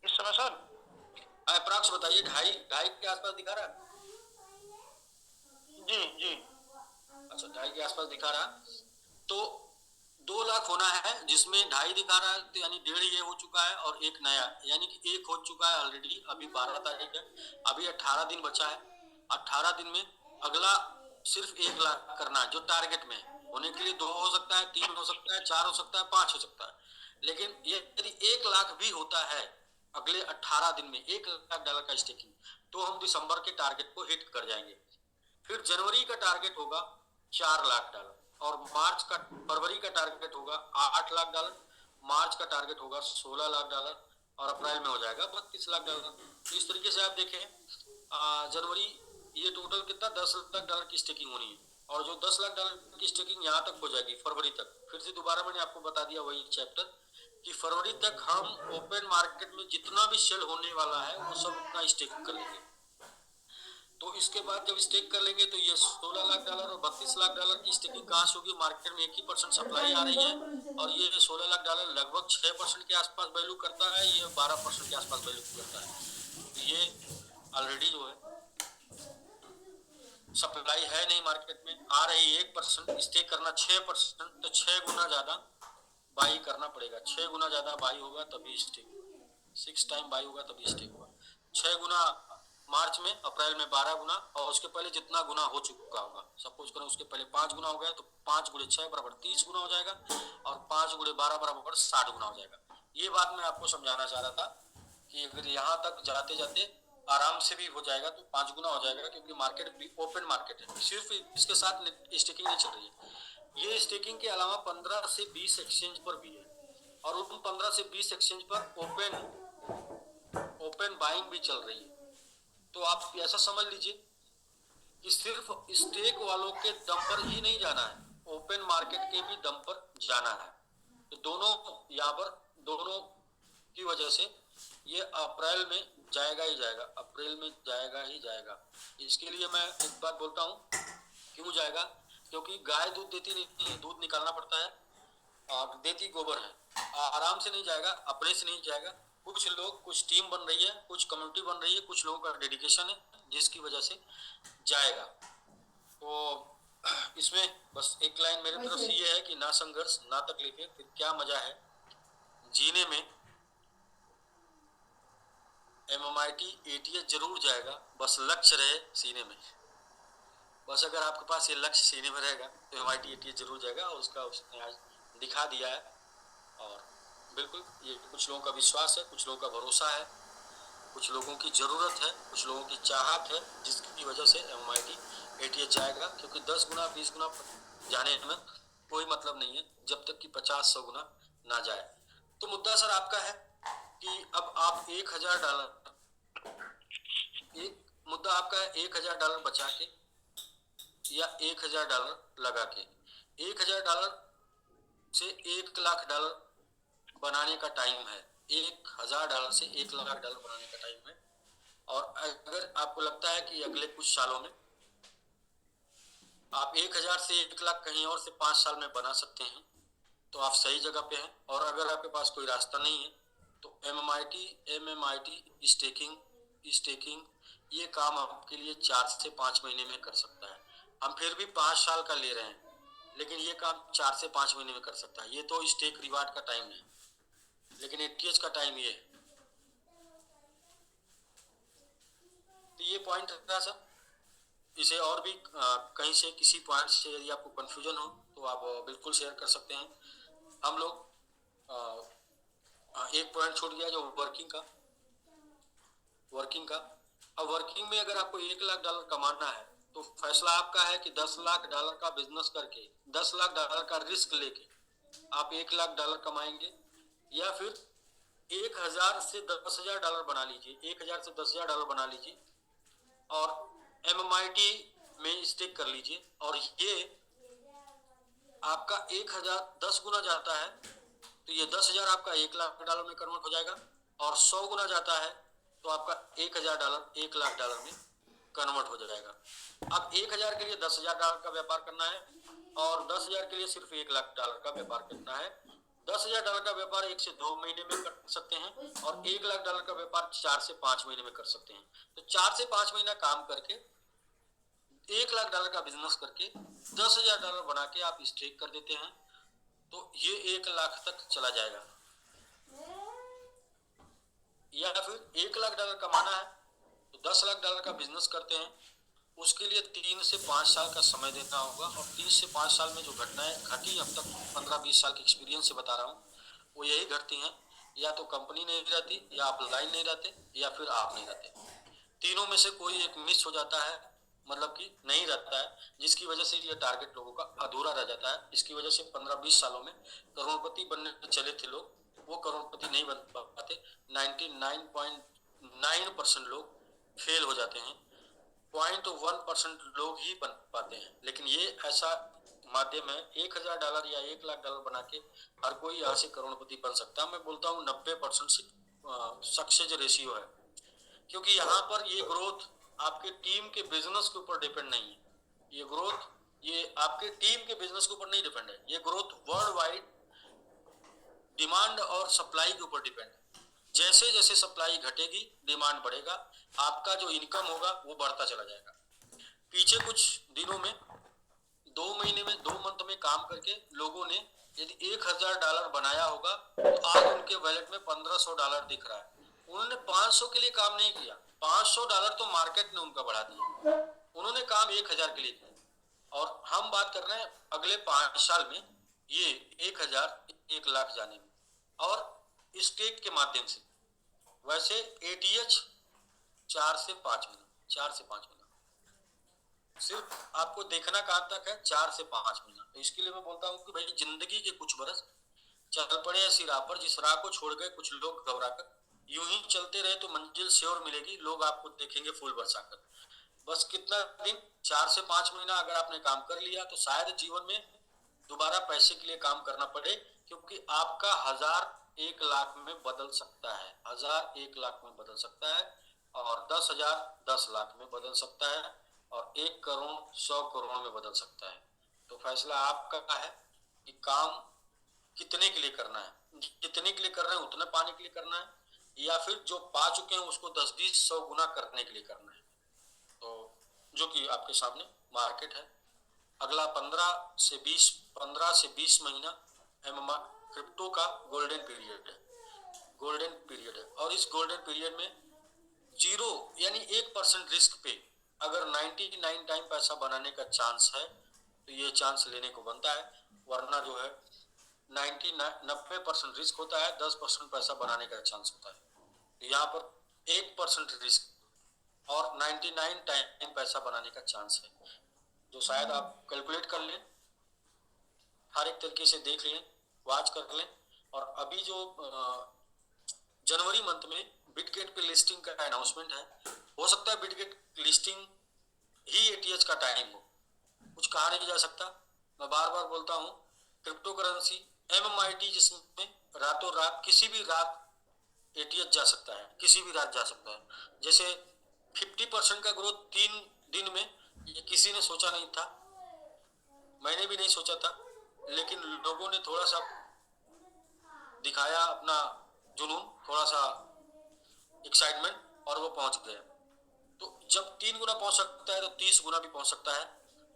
इस समय सर? अप्रॉक्स बताइए, 2.5 के आसपास दिखा रहा है? जी अच्छा 2.5 के आसपास दिखा रहा। तो 2 लाख होना है, जिसमें 2.5 दिखा रहा है, तो यानी 1.5 ये हो चुका है और एक नया, यानी कि 1 हो चुका है ऑलरेडी। अभी 12 तारीख है, अभी 18 दिन बचा है। 18 दिन में अगला सिर्फ 1 लाख करना है, जो टारगेट में होने के लिए 2 हो सकता है, 3 हो सकता है, 4 हो सकता है, 5 हो सकता है। लेकिन ये यदि 1 लाख भी होता है अगले 18 दिन में, 1 लाख डॉलर का स्टेकिंग, तो हम दिसंबर के टारगेट को हिट कर जाएंगे। फिर जनवरी का टारगेट होगा 4 लाख डॉलर, और फरवरी का टारगेट होगा 8 लाख डॉलर, मार्च का टारगेट होगा 16 लाख डॉलर, और अप्रैल में हो जाएगा 32 लाख डॉलर। तो इस तरीके से आप देखें जनवरी ये टोटल कितना 10 लाख डॉलर की स्टेकिंग होनी है, और जो 10 लाख डॉलर की स्टेकिंग यहाँ तक हो जाएगी फरवरी तक। फिर से दोबारा मैंने आपको बता दिया वही चैप्टर कि फरवरी तक हम ओपन मार्केट में जितना भी सेल होने वाला है वो सब उतना स्टेक कर लेंगे। तो इसके बाद जब स्टेक कर लेंगे तो ये 16 लाख डॉलर और 32 लाख डॉलर की स्टेकिंग कहाँ से होगी? मार्केट में 1% सप्लाई आ रही है, और ये 16 लाख डॉलर लगभग 6% के आसपास वैल्यू करता है, ये 12% के आसपास वैल्यू करता है। तो ये ऑलरेडी जो है सप्लाई है नहीं मार्केट में, आ रही 1%, स्टेक करना 6%, तो 6 गुना ज्यादा बाई करना पड़ेगा। 6 गुना ज्यादा बाई होगा तभी स्टेक, 6 टाइम बाई होगा तभी स्टेक होगा। 6 गुना मार्च में, अप्रैल में 12 गुना, और उसके पहले जितना गुना हो चुका होगा, सपोज करें उसके पहले 5 गुना हो गया तो 5 गुणे 6 बराबर 30 गुना हो जाएगा, और 5 गुणे 12 बराबर 60 गुना हो जाएगा। ये बात मैं आपको समझाना चाह रहा था कि अगर यहाँ तक जाते जाते आराम से भी हो जाएगा तो 5 गुना हो जाएगा, क्योंकि मार्केट भी ओपन मार्केट है। सिर्फ इसके साथ स्टेकिंग नहीं चल रही है, ये स्टेकिंग के अलावा 15 से 20 एक्सचेंज पर भी है, और उन 15 से 20 एक्सचेंज पर ओपन बाइंग भी चल रही है। तो आप ऐसा समझ लीजिए कि सिर्फ स्टेक वालों के दम पर ही नहीं जाना है, ओपन मार्केट के भी दम पर जाना है। तो दोनों यहाँ पर, दोनों की वजह से ये अप्रैल में जाएगा ही जाएगा, अप्रैल में जाएगा ही जाएगा। इसके लिए मैं एक बात बोलता हूँ, क्यों जाएगा, क्योंकि गाय दूध देती नहीं है, दूध निकालना पड़ता है, और देती गोबर है, आराम से नहीं जाएगा, अपने से नहीं जाएगा। कुछ लोग, कुछ टीम बन रही है, कुछ कम्युनिटी बन रही है, कुछ लोगों का डेडिकेशन है, जिसकी वजह से जाएगा। तो इसमें बस एक लाइन मेरी तरफ से ये है कि ना संघर्ष ना तकलीफें, फिर क्या मजा है जीने में। MMIT ATS जरूर जाएगा, बस लक्ष्य रहे सीने में। बस अगर आपके पास ये लक्ष्य सीने में रहेगा तो MMIT ATS जरूर जाएगा, और उसका उसने आज दिखा दिया है। और बिल्कुल ये कुछ लोगों का विश्वास है, कुछ लोगों का भरोसा है, कुछ लोगों की ज़रूरत है, कुछ लोगों की चाहत है, जिसकी वजह से MMIT ATS जाएगा। क्योंकि 10 गुना 20 गुना जाने में कोई मतलब नहीं है जब तक कि 50-100 गुना ना जाए। तो मुद्दा सर आपका है कि अब आप $1000, एक मुद्दा आपका है $1000 बचा के या $1000 लगा के। $1000 से $1,00,000 बनाने का टाइम है, $1000 से $1,00,000 बनाने का टाइम है। और अगर आपको लगता है कि अगले कुछ सालों में आप 1000 से 1,00,000 कहीं और से 5 साल में बना सकते हैं, तो आप सही जगह पे हैं। और अगर आपके पास कोई रास्ता नहीं है तो MMIT स्टेकिंग ये काम आपके लिए 4 से 5 महीने में कर सकता है। हम फिर भी 5 साल का ले रहे हैं, लेकिन ये काम 4 से 5 महीने में कर सकता है। ये तो स्टेक रिवार्ड का टाइम है, लेकिन ATS का टाइम ये है। तो ये पॉइंट था सर। इसे और भी कहीं से किसी पॉइंट से यदि आपको कंफ्यूजन हो तो आप बिल्कुल शेयर कर सकते हैं। हम लोग एक पॉइंट छूट गया जो वर्किंग का। अब वर्किंग में अगर आपको $1,00,000 कमाना है तो फैसला आपका है कि $10,00,000 का बिजनेस करके, $10,00,000 का रिस्क लेके आप $1,00,000 कमाएंगे, या फिर 1,000 से $10,000 बना लीजिए, 1,000 से $10,000 बना लीजिए और MMIT में स्टेक कर लीजिए। और ये आपका 1,000 10 गुना जाता है तो ये 10,000 आपका $1,00,000 में कन्वर्ट हो जाएगा, और 100 गुना जाता है तो आपका $1,000 $1,00,000 में कन्वर्ट हो जाएगा। अब 1,000 के लिए $10,000 का व्यापार करना है, और 10,000 के लिए सिर्फ $1,00,000 का व्यापार करना है। $10,000 का व्यापार 1 से 2 महीने में कर सकते हैं, और $1,00,000 का व्यापार 4 से 5 महीने में कर सकते हैं। तो 4 से 5 महीना काम करके $1,00,000 का बिजनेस करके $10,000 बना के आप स्टेक कर देते हैं, तो ये 1,00,000 तक चला जाएगा। या फिर $1,00,000 कमाना है तो $10,00,000 का बिजनेस करते हैं, उसके लिए 3 से 5 साल का समय देना होगा। और 3 से 5 साल में जो घटनाएं घटी, अब तक 15-20 साल के एक्सपीरियंस से बता रहा हूँ, वो यही घटती हैं। या तो कंपनी नहीं रहती, या आप लाइन नहीं रहते, या फिर आप नहीं रहते। तीनों में से कोई एक मिस हो जाता है, मतलब कि नहीं रहता है, जिसकी वजह से ये टारगेट लोगों का अधूरा रह जाता है। इसकी वजह से 15-20 सालों में करोड़पति बनने चले थे लोग, वो करोड़पति नहीं बन पाते। 99.9% लोग फेल हो जाते हैं, 0.1% लोग ही बन पाते हैं। लेकिन ये ऐसा माध्यम है, $1,000 या $1,00,000 बना के हर कोई यहाँ से करोड़पति बन सकता है। मैं बोलता हूँ 90% सक्सेस रेशियो है, क्योंकि यहाँ पर ये ग्रोथ आपके टीम के बिजनेस के ऊपर डिपेंड नहीं है। ये ग्रोथ ये आपके टीम के बिजनेस के ऊपर नहीं डिपेंड है, ये ग्रोथ वर्ल्ड वाइड डिमांड और सप्लाई के ऊपर डिपेंड है। जैसे जैसे सप्लाई घटेगी डिमांड बढ़ेगा, आपका जो इनकम होगा वो बढ़ता चला जाएगा। पीछे कुछ दिनों में 2 महीने में 2 मंथ में काम करके लोगों ने यदि $1,000 बनाया होगा तो आज उनके वैलेट में $1,500 दिख रहा है। उन्होंने 500 के लिए काम नहीं किया, $500 तो मार्केट ने उनका बढ़ा दिया, उन्होंने काम 1000 के लिए किया और हम बात कर रहे हैं अगले 5 साल में ये 1000 1 लाख जाने में, और स्टेट के माध्यम से। वैसे एटीएच 4 से 5 महीना, 4 से 5 महीना, सिर्फ आपको देखना कहाँ तक है, 4 से 5 महीना। तो इसके लिए मैं बोलता हूँ कि भाई जिंदगी के कुछ बरस चल पड़े ऐसी राह पर जिस राह को छोड़ गए कुछ लोग घबरा कर, यूं ही चलते रहे तो मंजिल श्योर मिलेगी, लोग आपको देखेंगे फूल बरसाकर। बस कितना दिन, 4 से 5 महीना अगर आपने काम कर लिया तो शायद जीवन में दोबारा पैसे के लिए काम करना पड़े, क्योंकि आपका 1000 1 लाख में बदल सकता है, 1000 1 लाख में बदल सकता है, और 10,000 10 लाख में बदल सकता है, और 1 करोड़ 100 करोड़ में बदल सकता है। तो फैसला आपका है कि काम कितने के लिए करना है, जितने के लिए कर रहे हैं उतने पाने के लिए करना है, या फिर जो पा चुके हैं उसको 10-20-100 गुना करने के लिए करना है। तो जो कि आपके सामने मार्केट है। अगला 15 से 20 महीना क्रिप्टो का गोल्डन पीरियड है, गोल्डन पीरियड है। और इस गोल्डन पीरियड में 0 यानी 1% रिस्क पे अगर 99 टाइम पैसा बनाने का चांस है तो ये चांस लेने को बनता है, वरना जो है 90% रिस्क होता है, 10% पैसा बनाने का चांस होता है। तो यहाँ पर 1% रिस्क और 99 टाइम पैसा बनाने का चांस है, जो शायद आप कैलकुलेट कर लें, हर एक तरीके से देख लें, वॉच कर लें। और अभी जो जनवरी मंथ में बिटगेट पे लिस्टिंग का अनाउंसमेंट है, हो सकता है बिटगेट लिस्टिंग ही एटीएच का टाइम हो, कुछ कहा नहीं जा सकता। मैं बार बार बोलता हूँ, क्रिप्टो करेंसी MMIT जिसमें रातों रात किसी भी रात एटीएच जा सकता है, किसी भी रात जा सकता है। जैसे 50% का ग्रोथ 3 दिन में, ये किसी ने सोचा नहीं था, मैंने भी नहीं सोचा था, लेकिन लोगों ने थोड़ा सा दिखाया अपना जुनून, थोड़ा सा एक्साइटमेंट, और वो पहुंच गया। तो जब 3 गुना पहुंच सकता है तो 30 गुना भी पहुंच सकता है,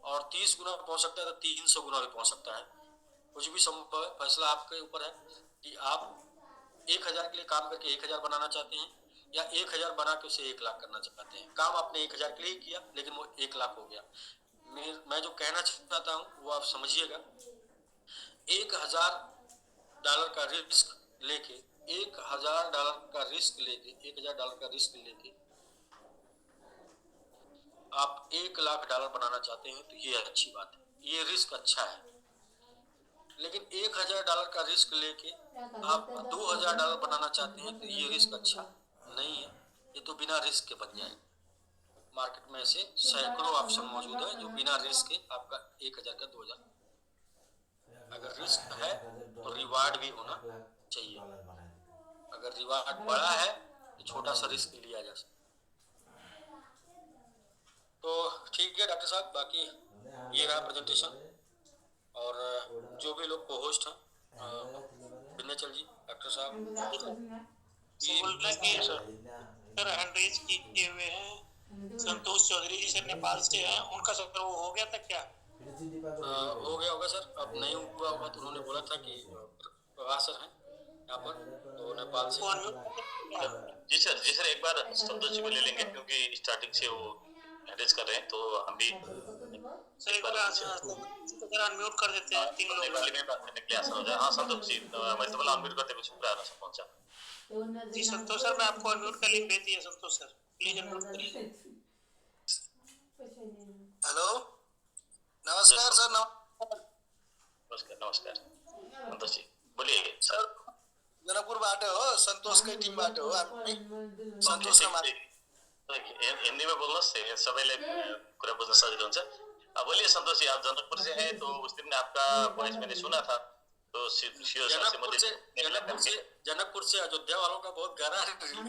और 30 गुना पहुंच सकता है तो 300 गुना भी पहुंच सकता है। कुछ भी संभव है, फैसला आपके ऊपर है कि आप 1000 के लिए काम करके 1000 बनाना चाहते हैं, या 1000 बना के उसे 1 लाख करना चाहते हैं। काम आपने 1000 के लिए किया, लेकिन वो 1 लाख हो गया। मैं जो कहना चाहता हूँ वो आप समझिएगा। $1000 का रिस्क लेके, $1000 का रिस्क लेके, $1000 का रिस्क लेके आप $1 लाख बनाना चाहते हैं तो ये अच्छी बात है, ये रिस्क अच्छा है। लेकिन $1000 का रिस्क लेके आप $2000 बनाना चाहते हैं तो ये रिस्क अच्छा नहीं है, ये तो बिना रिस्क के बन जाएगा। मार्केट में ऐसे सैकड़ों ऑप्शन मौजूद है जो बिना रिस्क के आपका 1000 का 2000। अगर रिस्क है तो रिवार्ड भी होना चाहिए, अगर रिवार्ड बड़ा है तो छोटा सा रिस्क लिया जा सकता। तो ठीक है डॉक्टर साहब, बाकी ये रहा प्रेजेंटेशन, और जो भी लोग को होस्ट हैं, विंध्याचल जी, डॉक्टर साहब, बोल रहे कि सर हैंड रेज किए हुए हैं संतोष चौधरी जी सर नेपाल से हैं, उनका सर वो हो गया था क्या? हो गया होगा सर, अब नहीं हुआ होगा तो उन्होंने बोला था कि प्रभास सर हैं यहाँ पर, तो नेपाल से। जी सर एक बार संतोष जी को ले लेंगे, क्योंकि स्टार्टिंग से वो मैनेज कर रहे हैं, तो हम भी सर एक बार अनम्यूट कर देते हैं, 3 लोग नेपाली में बात करने के लिए आसान हो जाए। हाँ संतोष जी, मैं तो बोला अनम्यूट करते कुछ पहुंचा। जी संतोष सर, मैं आपको अनम्यूट का लिंक भेज दिया, संतोष सर प्लीज अनम्यूट करिए। हेलो, नमस्कार सर। नमस्कार संतोष जी, बोलिए सर। जनकपुरबाट हो, सन्तोषकै टिमबाट हो हामी। सन्तोष हिंदी में बोलना सबैले कुरा बुझ्न सजिलो हुन्छ। बोलिए संतोष जी, आप जनकपुर से हैं, तो उस दिन आपका वॉइस मैंने सुना था, तो जनकपुर से अयोध्या वालों का बहुत गहरा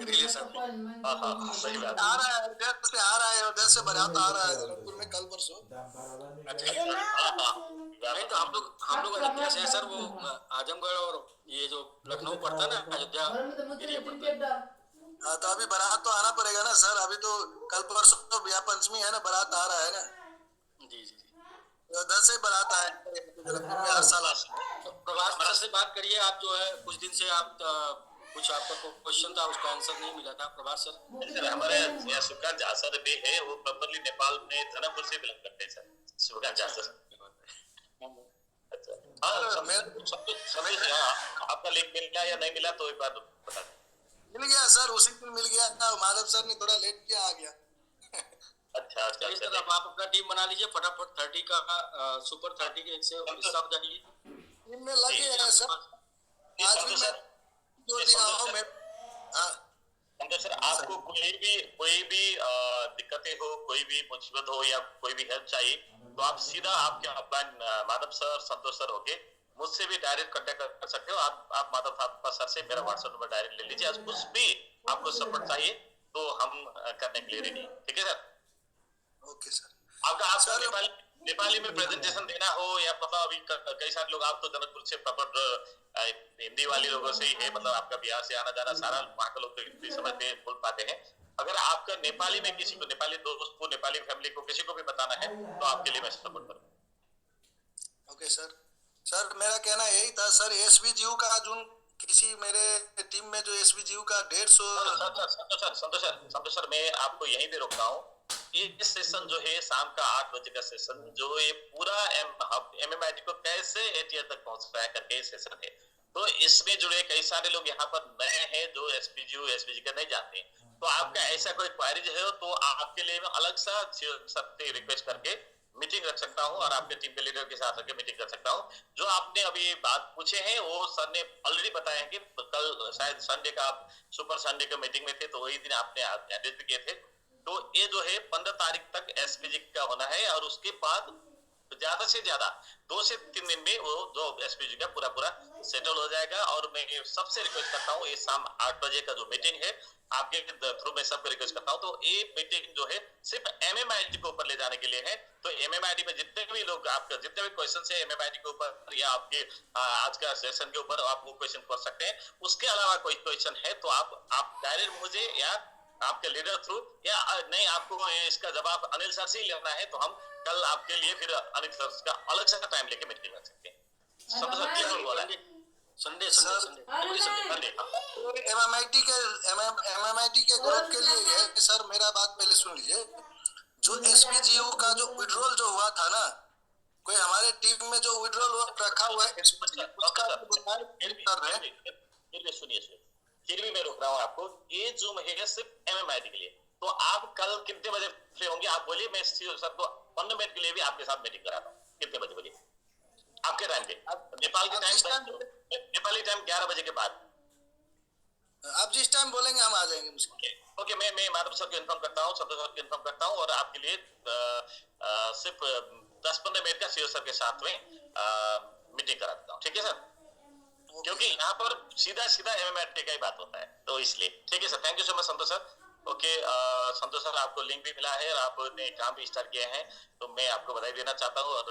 रिलेशन है। हाँ सही बात। आ रहा है, उधर से आ रहा है, उधर से बरात आ रहा है जनकपुर में कल परसों। नहीं तो हम लोग अयोध्या से है सर, वो आजमगढ़ और ये जो लखनऊ पड़ता है ना, अयोध्या एरिया पड़ता है। हाँ तो अभी बारात तो आना पड़ेगा ना सर, अभी तो कल परसों तो बिया पंचमी है ना, बारात आ रहा है ना। जी जी, उधर से बारात आए जनकपुर में हर साल। तो प्रभास सर से बात करिए आप, जो है कुछ दिन से आप कुछ आपका क्वेश्चन था उसका आंसर नहीं मिला था प्रभात सर। सर हमारे यहाँ सुकांत झा सर भी है, वो प्रॉपरली नेपाल में जनकपुर से बिलोंग करते हैं सर, सुकांत झा सर। अच्छा हाँ, समझ आपका लिंक मिल गया या नहीं मिला तो एक बार बता दें। मिल गया सर, उसी दिन मिल गया था, माधव सर ने थोड़ा लेट किया, आ गया। अच्छा अच्छा चलिए सर, अब आप अपना टीम बना लीजिए फटाफट, 30 का सुपर 30 के से हिस्सा हो जाइए। टीम में लगे हैं सर, आज भी मैं जोड़ दिया हूँ मैं। हाँ संतोष सर, आपको कोई भी दिक्कतें हो, कोई भी मुसीबत हो या कोई भी हेल्प चाहिए तो आप सीधा आपके अपलाइन माधव सर, संतोष सर होके मुझसे भी डायरेक्ट कांटेक्ट कर सकते हो। आप माधव थापा सर से मेरा व्हाट्सएप नंबर डायरेक्ट ले लीजिए। आज कुछ भी आपको सपोर्ट चाहिए तो हम करने के लिए रेडी, ठीक है सर? Okay sir. आपका नेपाली में प्रेजेंटेशन देना हो या मतलब अभी कई सारे लोग, आप तो जनकपुर से प्रॉपर हिंदी वाले लोगों से ही है, मतलब आपका बिहार से आना जाना सारा, वहाँ के लोग तो हिंदी समझते बोल पाते हैं। अगर आपका नेपाली में किसी को, नेपाली दोस्त को, नेपाली फैमिली को, किसी को भी बताना है तो आपके लिए मैं सपोर्ट करूँगा। Okay sir. सर मेरा कहना यही था सर, एसबीजीयू का जो किसी मेरे टीम में जो एसबीजीयू का 150। संतोष सर मैं आपको यहीं पे रोकता हूँ। ये सेशन जो है शाम का 8 बजे का सेशन, जो ये पूरा MMIT को कैसे ATL तक पहुंचता है करके सेशन है, तो इसमें जुड़े कई सारे लोग यहाँ पर नए हैं जो SPG का नहीं जानते हैं। तो आपका ऐसा कोई क्वारीज है तो आपके लिए मैं अलग सा सबसे रिक्वेस्ट करके मीटिंग रख सकता हूँ और आपके टीम के लीडर के साथ रख मीटिंग कर सकता हूँ। जो आपने अभी बात पूछे हैं वो सर ने ऑलरेडी बताया कि कल शायद संडे का आप सुपर संडे का मीटिंग में थे, तो वही दिन आपने एड्रेस भी किए थे। तो ये जो है 15 तारीख तक SPG का होना है और उसके बाद ज्यादा से ज्यादा 2 से 3 दिन में वो जो SPG का पूरा सेटल हो जाएगा। और मैं सबसे रिक्वेस्ट करता हूँ, ये शाम 8 बजे का जो मीटिंग है आपके थ्रू में सबको रिक्वेस्ट करता हूँ, तो ये मीटिंग जो है सिर्फ MMIT के ऊपर ले जाने के लिए है। तो MMIT में जितने भी लोग, आपका जितने भी क्वेश्चन है MMIT के ऊपर या आपके आज का सेशन के ऊपर, आप वो क्वेश्चन कर सकते हैं। उसके अलावा कोई क्वेश्चन है तो आप डायरेक्ट मुझे या आपके लीडर थ्रू, या नहीं आपको इसका जवाब अनिल सर से ही लेना है तो हम कल आपके लिए फिर अनिल सर का अलग से टाइम लेके मीटिंग कर सकते हैं। सब क्लियर बोला है? संडे MMIT के ग्रुप के लिए है सर। मेरा बात पहले सुन लीजिए, जो SPGU का जो विड्रॉल जो हुआ था ना, कोई हमारे टीम में जो विड्रॉल रखा हुआ है उसका सुनिए, फिर भी मैं रोक रहा हूँ आपको। ये जूम है सिर्फ MMIT के लिए, तो आप कल कितने बजे फ्री होंगे आप बोलिए, मैं सर को 15 मिनट के लिए भी आपके साथ मीटिंग कराता हूँ। कितने बजे बोलिए आपके टाइम पे? नेपाल के टाइम, नेपाली टाइम 11 बजे के बाद। आप जिस टाइम बोलेंगे हम आ जाएंगे। ओके, मैं माधव सर को इन्फॉर्म करता हूँ, संतोष सर को इन्फॉर्म करता हूँ और आपके लिए सिर्फ 10-15 मिनट का सीओ सर के साथ में मीटिंग करा देता हूँ, ठीक है सर? क्योंकि यहाँ पर सीधा MMIT का ही बात होता है, तो इसलिए ठीक है sir. Thank you so much Santosh sir. Okay Santosh sir, आपको लिंक भी मिला है और आपने काम भी स्टार्ट किया है, तो मैं आपको बधाई देना चाहता हूँ और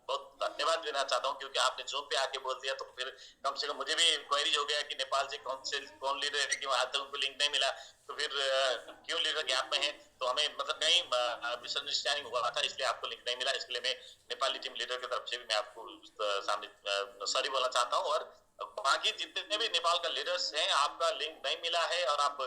बहुत धन्यवाद देना चाहता हूँ, क्योंकि आपने जूम पे आके बोल दिया तो फिर कम से कम मुझे भी क्वेरी हो गया कि नेपाल से कौन लीडर है, कि आज तक उनको लिंक नहीं मिला, तो फिर क्यों लीडर गैप में है, तो हमें मतलब कहीं मिसअंडरस्टैंडिंग हुआ था, इसलिए आपको लिंक नहीं मिला। इसके लिए मैं नेपाली टीम लीडर की तरफ से भी मैं आपको सामने सॉरी बोलना चाहता हूँ। और बाकी जितने भी नेपाल का लीडर्स हैं, आपका लिंक नहीं मिला है और आप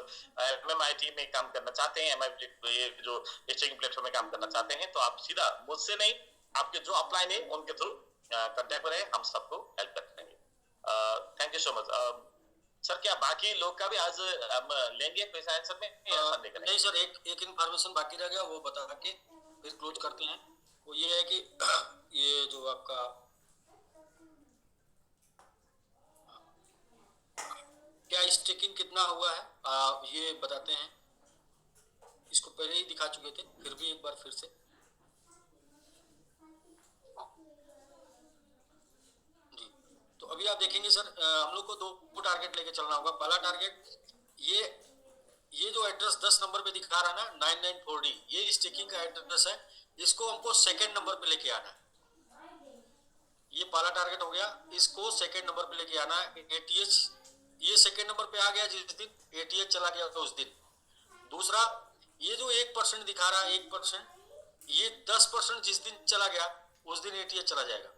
MMIT में काम करना चाहते हैं, MMIT जो स्टेकिंग प्लेटफॉर्म में काम करना चाहते हैं, तो आप सीधा मुझसे नहीं, आपके जो अपलाइन है उनके थ्रू कांटेक्ट करें, हम सबको हेल्प करेंगे। Thank you so much sir. क्या बाकी लोग का भी आज हम लेंगे कोई आंसर में? नहीं सर, एक इन्फॉर्मेशन बाकी रह गया, वो बता के फिर क्लोज करते हैं। वो ये है कि ये जो आपका क्या स्टेकिंग कितना हुआ है ये बताते हैं। इसको पहले ही दिखा चुके थे, फिर भी एक बार फिर से जी। तो अभी आप देखेंगे सर, हम लोग को 2 टारगेट लेके चलना होगा। पहला टारगेट ये जो एड्रेस 10 नंबर पे दिखा रहा है ना 994D, ये स्टेकिंग का एड्रेस है, इसको हमको सेकेंड नंबर पे लेके आना है। ये पहला टारगेट हो गया, इसको सेकेंड नंबर पे लेके आना है। ATH ये सेकेंड नंबर पे आ गया जिस दिन ATH चला गया तो उस दिन। दूसरा, ये जो 1% दिखा रहा है 1%, ये 10% जिस दिन चला गया उस दिन ATH चला जाएगा।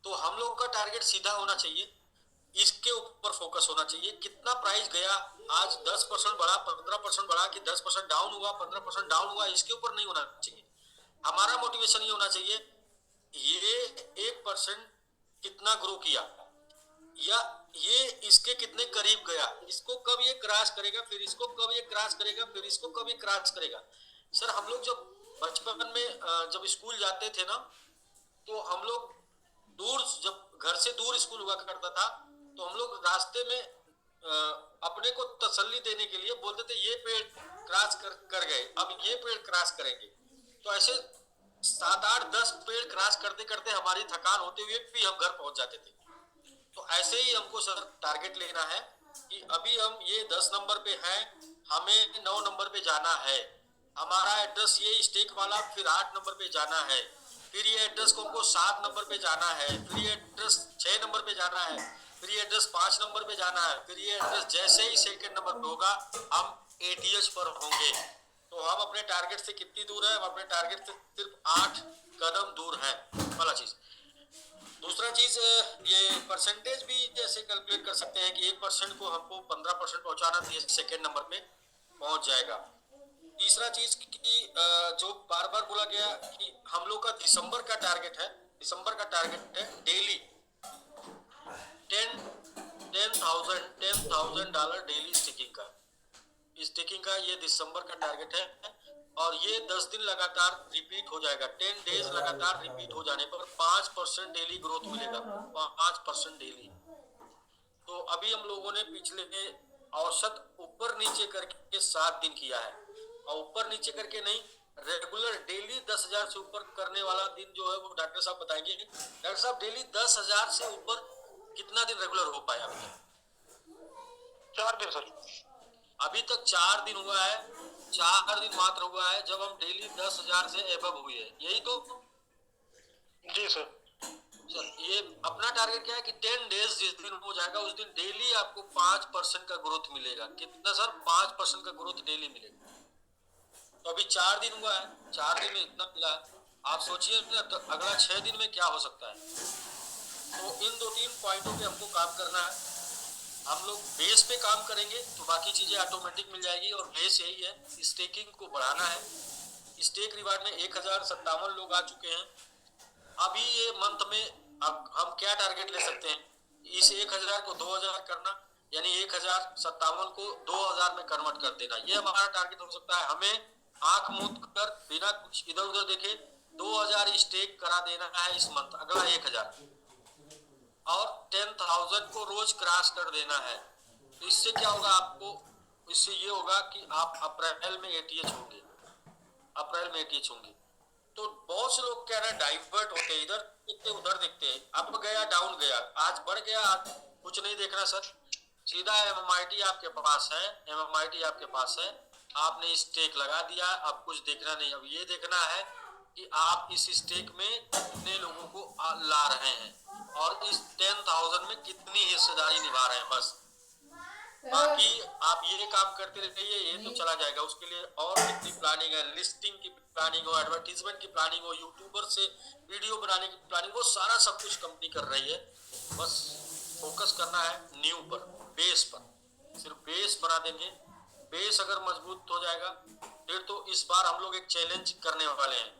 तो हम लोग का टारगेट सीधा होना चाहिए इसके ऊपर फोकस होना चाहिए। कितना प्राइस गया आज, 10% बढ़ा, 15% बढ़ा कि 10% डाउन हुआ, 15% डाउन हुआ, इसके ऊपर नहीं होना चाहिए। हमारा मोटिवेशन ये होना चाहिए ये 1% कितना ग्रो किया, या ये इसके कितने करीब गया, इसको कब ये क्रॉस करेगा, फिर इसको कब ये क्रॉस करेगा, फिर इसको कब ये क्रॉस करेगा। सर हम लोग जब बचपन में जब स्कूल जाते थे ना, तो हम लोग दूर, जब घर से दूर स्कूल हुआ करता था, तो हम लोग रास्ते में अपने को तसल्ली देने के लिए बोलते थे ये पेड़ क्रॉस कर गए, अब ये पेड़ क्रॉस करेंगे। तो ऐसे 7 8 10 पेड़ क्रॉस करते करते हमारी थकान होते हुए भी हम घर पहुंच जाते थे। तो ऐसे ही हमको सर टारगेट लेना है कि अभी हम ये 10 नंबर पे हैं, हमें 9 नंबर पे जाना है। हमारा एड्रेस ये स्टेक वाला, फिर 8 नंबर पे जाना है, फिर ये एड्रेस को हमको 7 नंबर पे जाना है, फिर ये एड्रेस 6 नंबर पे जाना है, फिर ये एड्रेस 5 नंबर पे जाना है, फिर ये एड्रेस जैसे ही सेकंड नंबर पे होगा हम एटीएच पर होंगे। तो हम अपने टारगेट से कितनी दूर है, हम अपने टारगेट से सिर्फ 8 कदम दूर है, पहला चीज। दूसरा चीज, ये परसेंटेज भी जैसे कैलकुलेट कर सकते हैं कि 1% को हमको 15% पहुंचाना, तो ये सेकेंड नंबर पे पहुंच जाएगा। तीसरा चीज कि जो बार बार बोला गया कि हम लोग का दिसंबर का टारगेट है, दिसंबर का टारगेट है डेली 10,000 डॉलर डेली स्टेकिंग का, स्टेकिंग का ये दिसंबर का टारगेट है। और ये 10 दिन लगातार रिपीट हो जाएगा, 10 डेज लगातार रिपीट हो जाने पर 5% डेली ग्रोथ मिलेगा, 5% डेली। तो अभी हम लोगों ने पिछले औसत ऊपर नीचे करके 7 दिन किया है, और ऊपर नीचे करके नहीं, रेगुलर डेली 10,000 से ऊपर करने वाला दिन जो है वो डॉक्टर साहब बताएंगे। डॉक्टर साहब डेली 10,000 से ऊपर कितना दिन रेगुलर हो पाया अभी? 4 दिन सर। अभी तक 4 दिन हुआ है, 4 दिन मात्र हुआ है जब हम डेली 10,000 से एबव हुए है, यही तो? जी सर। सर ये अपना टारगेट क्या है कि 10 डेज जिस दिन हो जाएगा उस दिन डेली आपको 5% का ग्रोथ मिलेगा। कितना सर? 5% का ग्रोथ डेली मिलेगा। तो अभी 4 दिन हुआ है, 4 दिन में इतना मिला है, आप सोचिए तो अगला 6 दिन में क्या हो सकता है। तो इन 2-3 पॉइंटों पे हमको काम करना है। हम लोग बेस पे काम करेंगे तो बाकी चीजें ऑटोमेटिक मिल जाएगी, और बेस यही है, स्टेकिंग को बढ़ाना है। स्टेक रिवार्ड में 1057 लोग आ चुके हैं। अभी ये मंथ में अब हम क्या टारगेट ले सकते हैं, इस 1000 को 2000 करना, यानी 1057 को 2000 में कन्वर्ट कर देना, ये हमारा टारगेट हो सकता है। हमें आंख मूंद कर बिना कुछ इधर उधर देखे 2000 स्टेक करा देना है इस मंथ, अगला 1000, और 10,000 को रोज क्रॉस कर देना है। तो इससे क्या होगा आपको, इससे ये होगा कि आप अप्रैल में एटीएच होंगे, अप्रैल में एटीएच होंगे। तो बहुत से लोग कह रहे हैं डाइवर्ट होते हैं, इधर देखते उधर देखते हैं, अब गया डाउन गया, आज बढ़ गया, आज कुछ नहीं देखना सर, सीधा एमएमआईटी आपके पास है, एमएमआईटी आपके पास है, आपने स्टेक लगा दिया, अब कुछ देखना नहीं। अब ये देखना है कि आप इस स्टेक में कितने लोगों को ला रहे हैं और इस 10,000 में कितनी हिस्सेदारी निभा रहे हैं, बस। बाकी आप ये काम करते रहिए, ये तो चला जाएगा। उसके लिए और कितनी प्लानिंग है, लिस्टिंग की प्लानिंग हो, एडवर्टीजमेंट की प्लानिंग हो, यूट्यूबर से वीडियो बनाने की प्लानिंग, वो सारा सब कुछ कंपनी कर रही है। बस फोकस करना है न्यू पर, बेस पर, सिर्फ बेस बना देंगे। बेस अगर मजबूत हो जाएगा फिर तो इस बार हम लोग एक चैलेंज करने वाले हैं।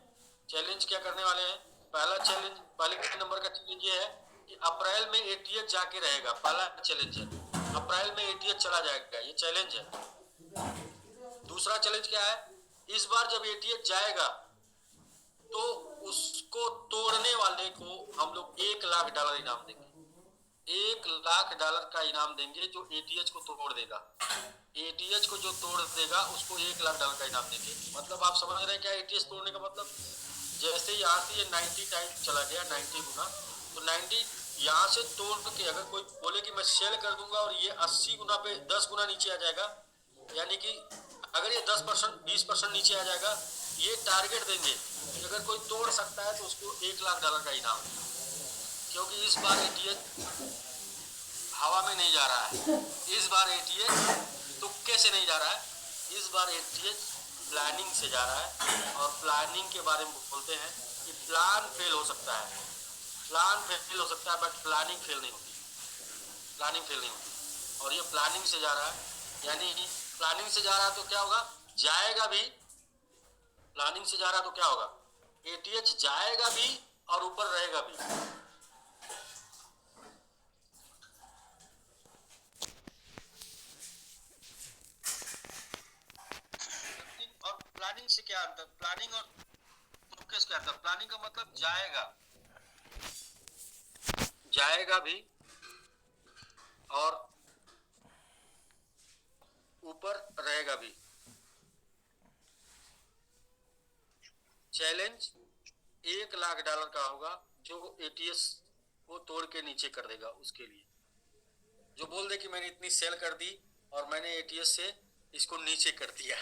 चैलेंज क्या करने वाले हैं? पहला चैलेंज, पहले नंबर का चैलेंज ये है कि अप्रैल में एटीएच जाके रहेगा, पहला चैलेंज है, अप्रैल में एटीएच चला जाएगा, ये चैलेंज है। दूसरा चैलेंज क्या है? इस बार जब एटीएच जाएगा तो उसको तोड़ने वाले को हम लोग $1,00,000 इनाम देंगे, $1,00,000 का इनाम देंगे जो एटीएच को तोड़ देगा। एटीएच को जो तोड़ देगा उसको $1,00,000 का इनाम देंगे। मतलब आप समझ रहे हैं क्या एटीएच तोड़ने का मतलब? जैसे यहाँ से ये 90 टाइम चला गया, 90 गुना, तो 90 यहाँ से तोड़ के अगर कोई बोले कि मैं सेल कर दूंगा और ये 80 गुना पे 10 गुना नीचे आ जाएगा, यानी कि अगर ये 10% 20% नीचे आ जाएगा, ये टारगेट देंगे कि अगर कोई तोड़ सकता है तो उसको $1,00,000 का इनाम। क्योंकि इस बार एटीएच हवा में नहीं जा रहा है, इस बार एटीएच तुक्के से नहीं जा रहा है, इस बार एटीएच प्लानिंग से जा रहा है। और प्लानिंग के बारे में बोलते हैं कि प्लान फेल हो सकता है, प्लान फेल हो सकता है बट प्लानिंग फेल नहीं होती। प्लानिंग फेल नहीं होती। और ये प्लानिंग से जा रहा है, यानी प्लानिंग से जा रहा है तो क्या होगा, जाएगा भी, प्लानिंग से जा रहा तो क्या होगा, एटीएच जाएगा भी और ऊपर रहेगा भी। और प्लानिंग से क्या अंतर, प्लानिंग और फोकस क्या अंतर, प्लानिंग का मतलब जाएगा भी और ऊपर रहेगा भी। चैलेंज $1,00,000 का होगा जो एटीएस को तोड़ के नीचे कर देगा। उसके लिए जो बोल दे कि मैंने इतनी सेल कर दी और मैंने एटीएस से इसको नीचे कर दिया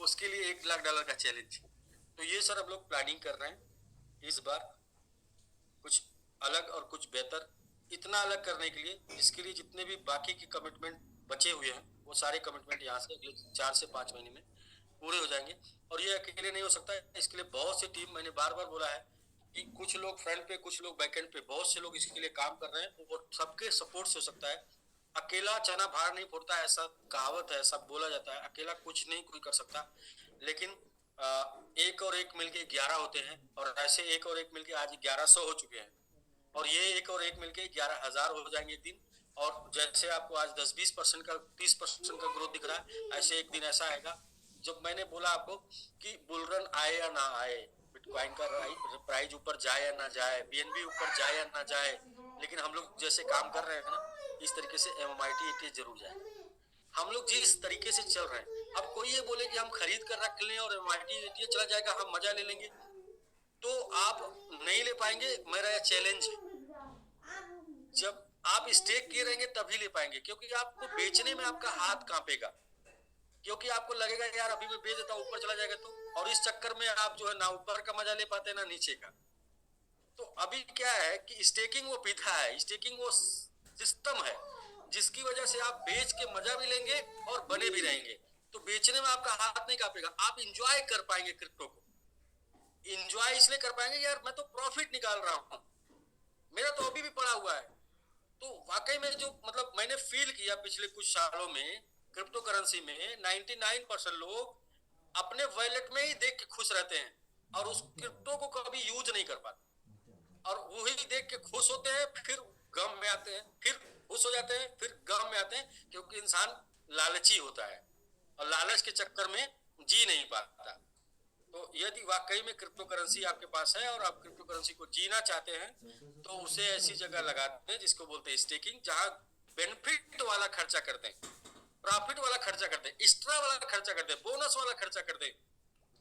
उसके लिए $1,00,000 का चैलेंज। तो ये सर हम लोग प्लानिंग कर रहे हैं इस बार, कुछ अलग और कुछ बेहतर। इतना अलग करने के लिए इसके लिए जितने भी बाकी के कमिटमेंट बचे हुए हैं वो सारे कमिटमेंट यहाँ से अगले 4 से 5 महीने में पूरे हो जाएंगे। और ये अकेले नहीं हो सकता है, इसके लिए बहुत सी टीम, मैंने बार बार बोला है कि कुछ लोग फ्रंट पे, कुछ लोग बैकएंड पे, बहुत से लोग इसके लिए काम कर रहे हैं और सबके सपोर्ट से हो सकता है। अकेला चना भार नहीं फोड़ता, ऐसा कहावत है, ऐसा बोला जाता है, अकेला कुछ नहीं कोई कर सकता। लेकिन एक और एक मिलके 11 होते हैं, और ऐसे एक और एक मिलके आज 1100 हो चुके हैं, और ये एक और एक मिलके 11,000 हो जाएंगे एक दिन। और जैसे आपको आज 10-20% का, 30% का ग्रोथ दिख रहा है, ऐसे एक दिन ऐसा आएगा जब मैंने बोला आपको कि बुलरन आए या ना आए, बिटकॉइन का प्राइस ऊपर जाए या ना जाए, बीएनबी ऊपर जाए या ना जाए, लेकिन हम लोग जैसे काम कर रहे हैं ना, इस तरीके से एमएमआईटी एटीएच जरूर जाए। हम लोग जिस तरीके से चल रहे हैं, अब कोई ये बोले कि हम खरीद कर रख लें और एमएमआईटी एटीएच चला जाएगा, हम मजा ले लेंगे, तो आप नहीं ले पाएंगे। मेरा यह चैलेंज है, जब आप स्टेक किए रहेंगे तभी ले पाएंगे, क्योंकि आपको बेचने में आपका हाथ कांपेगा, क्योंकि आपको लगेगा यार अभी मैं बेच देता हूं, ऊपर चला जाएगा तो। और इस चक्कर में आप जो है ना ऊपर का मजा ले पाते ना नीचे का। तो अभी क्या है कि स्टेकिंग वो विधा है, स्टेकिंग वो सिस्टम है जिसकी वजह से आप बेच के मजा भी लेंगे और बने भी रहेंगे। तो बेचने में आपका हाथ नहीं कांपेगा, आप इंजॉय कर पाएंगे क्रिप्टो को। इंजॉय इसलिए कर पाएंगे यार मैं तो प्रॉफिट निकाल रहा हूं, मेरा तो अभी भी पड़ा हुआ है। तो वाकई में जो मतलब मैंने फील किया पिछले कुछ सालों में क्रिप्टो करेंसी में, 99% लोग अपने वॉलेट में ही देख के खुश रहते हैं और उस क्रिप्टो को कभी यूज नहीं कर पाते, और वही देख के खुश होते हैं, फिर गम में आते हैं, फिर खुश हो जाते हैं, फिर गम में आते हैं, क्योंकि इंसान लालची होता है और लालच के चक्कर में जी नहीं पाता। तो यदि वाकई में क्रिप्टो करेंसी आपके पास है और आप क्रिप्टो करेंसी को जीना चाहते हैं, तो उसे ऐसी जगह लगाते हैं जिसको बोलते हैं स्टेकिंग, जहां बेनिफिट वाला खर्चा करते हैं, प्रॉफिट वाला खर्चा करते हैं, एक्स्ट्रा वाला खर्चा करते हैं, बोनस वाला खर्चा करते हैं।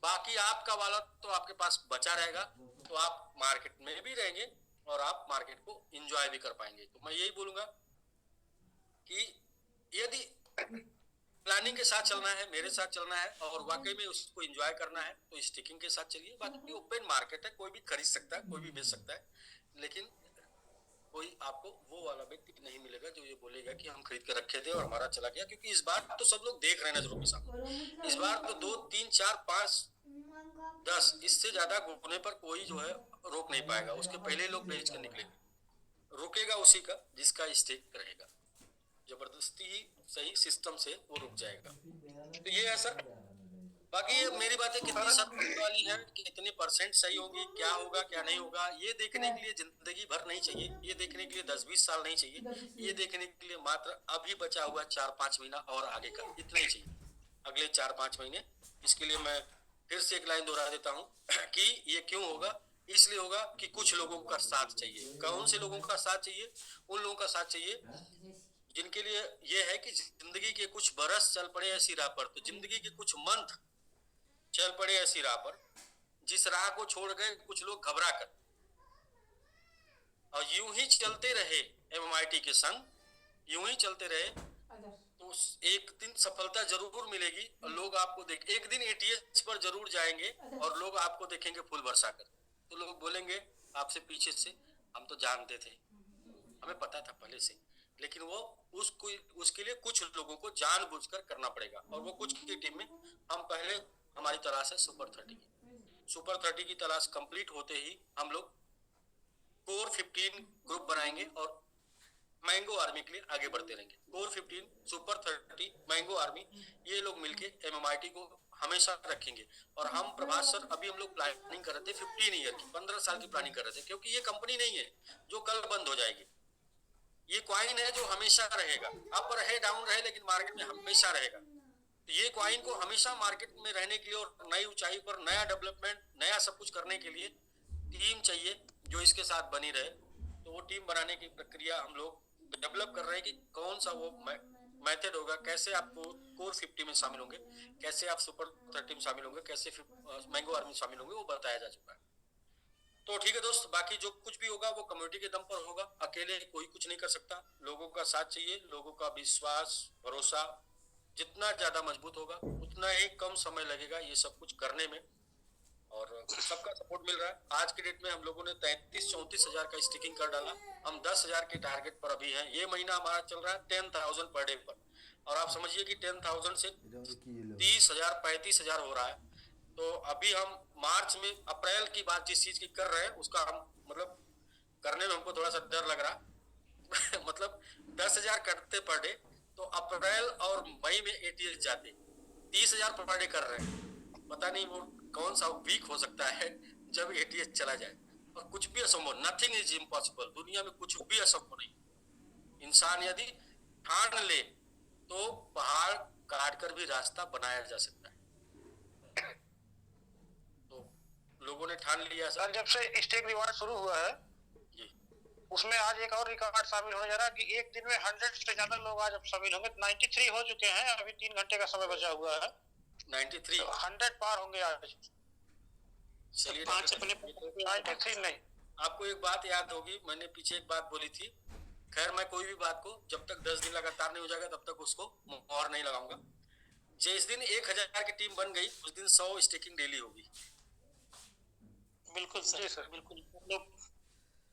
बाकी आपका वाला तो आपके पास बचा रहेगा, तो आप मार्केट में भी रहेंगे और आप मार्केट को एंजॉय भी कर पाएंगे। तो मैं यही बोलूंगा कि यदि प्लानिंग के साथ चलना है, मेरे साथ चलना है और वाकई में उसको एंजॉय करना है, तो स्टिकिंग के साथ चलिए। बाकी ओपन मार्केट है, कोई भी खरीद सकता है, कोई भी बेच सकता है, लेकिन कोई आपको वो वाला व्यक्ति नहीं मिलेगा जो ये बोलेगा कि हम खरीद के रखे थे और हमारा चला गया। क्योंकि इस बार तो सब लोग देख रहे हैं नजरों के सामने, इस बार तो 2, 3, 4, 5, 10 इससे ज्यादा घूमने पर कोई जो है रोक नहीं पाएगा। उसके पहले लोग बेच कर निकलेंगे, रुकेगा उसी का जिसका स्टेक रहेगा, जबरदस्ती ही सही सिस्टम से वो रुक जाएगा। तो ये है सर। बाकी ये मेरी बातें कितनी सत्य वाली है, कितनी परसेंट सही होगी, क्या होगा क्या नहीं होगा, ये देखने के लिए जिंदगी भर नहीं चाहिए, ये देखने के लिए 10-20 साल नहीं चाहिए, ये देखने के लिए मात्र अभी बचा हुआ 4-5 महीना और आगे का इतना ही चाहिए, अगले 4-5 महीने। इसके लिए मैं फिर से एक लाइन दोहरा देता हूँ कि ये क्यों होगा, इसलिए होगा कि कुछ लोगों का साथ चाहिए। कौन से लोगों का साथ चाहिए? उन लोगों का साथ चाहिए जिनके लिए ये है कि जिंदगी के कुछ बरस चल पड़े ऐसी राह पर, तो जिंदगी के कुछ मंथ चल पड़े ऐसी राह पर, जिस राह को छोड़ गए कुछ लोग घबरा कर, और यूं ही चलते रहे एमएमआईटी के संग, यूं ही चलते रहे, तो एक दिन सफलता जरूर मिलेगी और लोग आपको देख, एक दिन एटीएच पर जरूर जाएंगे और लोग आपको देखेंगे फूल बरसा कर, तो लोग बोलेंगे आपसे पीछे से हम तो जानते थे, हमें पता था पहले से, लेकिन वो उसके लिए कुछ लोगों को जानबूझकर करना पड़ेगा। और वो कुछ की टीम में हम पहले, हमारी तलाश है सुपर 30 की। सुपर 30 की तलाश कंप्लीट होते ही हम लोग कोर 15 ग्रुप बनाएंगे और मैंगो आर्मी के लिए आगे बढ़ते रहेंगे। कोर 15, सुपर 30, मैंगो आर्मी, ये लोग मिलके एमएमआईटी को हमेशा रखेंगे। और हम प्रभास सर अभी हम लोग प्लानिंग कर रहे थे 15 ईयर की, 15 साल की प्लानिंग कर रहे थे, क्योंकि ये कंपनी नहीं है जो कल बंद हो जाएगी। ये कॉइन है जो हमेशा रहेगा, अप रहे डाउन रहे, लेकिन मार्केट में हमेशा रहेगा। तो ये कॉइन को हमेशा मार्केट में रहने के लिए और नई ऊंचाई पर नया डेवलपमेंट, नया सब कुछ करने के लिए टीम चाहिए जो इसके साथ बनी रहे। तो वो टीम बनाने की प्रक्रिया हम लोग डेवलप कर रहे हैं कि कौन सा वो मेथड होगा, कैसे आपको कोर 50 में शामिल होंगे, कैसे आप सुपर 30 में शामिल होंगे, कैसे मैंगो आर्मी शामिल होंगे, वो बताया जा चुका है। तो ठीक है दोस्त, बाकी जो कुछ भी होगा वो कम्युनिटी के दम पर होगा, अकेले कोई कुछ नहीं कर सकता। लोगों का साथ चाहिए, लोगों का विश्वास, भरोसा जितना ज्यादा मजबूत होगा उतना ही कम समय लगेगा ये सब कुछ करने में, और सबका सपोर्ट मिल रहा है। आज के डेट में हम लोगों ने 33-34 हजार का स्टिकिंग कर डाला। हम 10,000 के टारगेट पर अभी हैं। ये महीना हमारा चल रहा है 10,000 पर डे पर, और आप समझिए कि 10,000 से 30,000 35,000 हो रहा है। तो अभी हम मार्च में, अप्रैल की बात जिस चीज की कर रहे हैं उसका हम मतलब करने में हमको थोड़ा सा डर लग रहा मतलब 10,000 करते पर डे, तो अप्रैल और मई में एटीएस जाते 30,000 पर डे कर रहे हैं। पता नहीं वो कौन सा वीक हो सकता है जब एटीएस चला जाए। और कुछ भी असंभव, नथिंग इज इम्पॉसिबल, दुनिया में कुछ भी असंभव नहीं। इंसान यदि ठान ले तो पहाड़ काट कर भी रास्ता बनाया जा सकता है। तो लोगों ने ठान लिया सर, जब से स्टेक रिवार्ड शुरू हुआ है उसमें आज एक और रिकॉर्ड शामिल होने जा रहा है कि एक दिन में 100 से ज्यादा लोग आज अब शामिल होंगे। 93 हो चुके हैं, अभी 3 घंटे का समय बचा हुआ है। 93 तो 100 पार होंगे आज। चलिए 5 अपने 93 नहीं। आपको एक बात याद होगी, मैंने पीछे एक बात बोली थी, खैर मैं कोई भी बात को जब तक 10 दिन लगातार नहीं हो जाएगा तब तक उसको मोहर नहीं लगाऊंगा। जिस दिन 1,000 की टीम बन गई उस दिन 100 स्टेकिंग डेली होगी। बिल्कुल सर, बिल्कुल।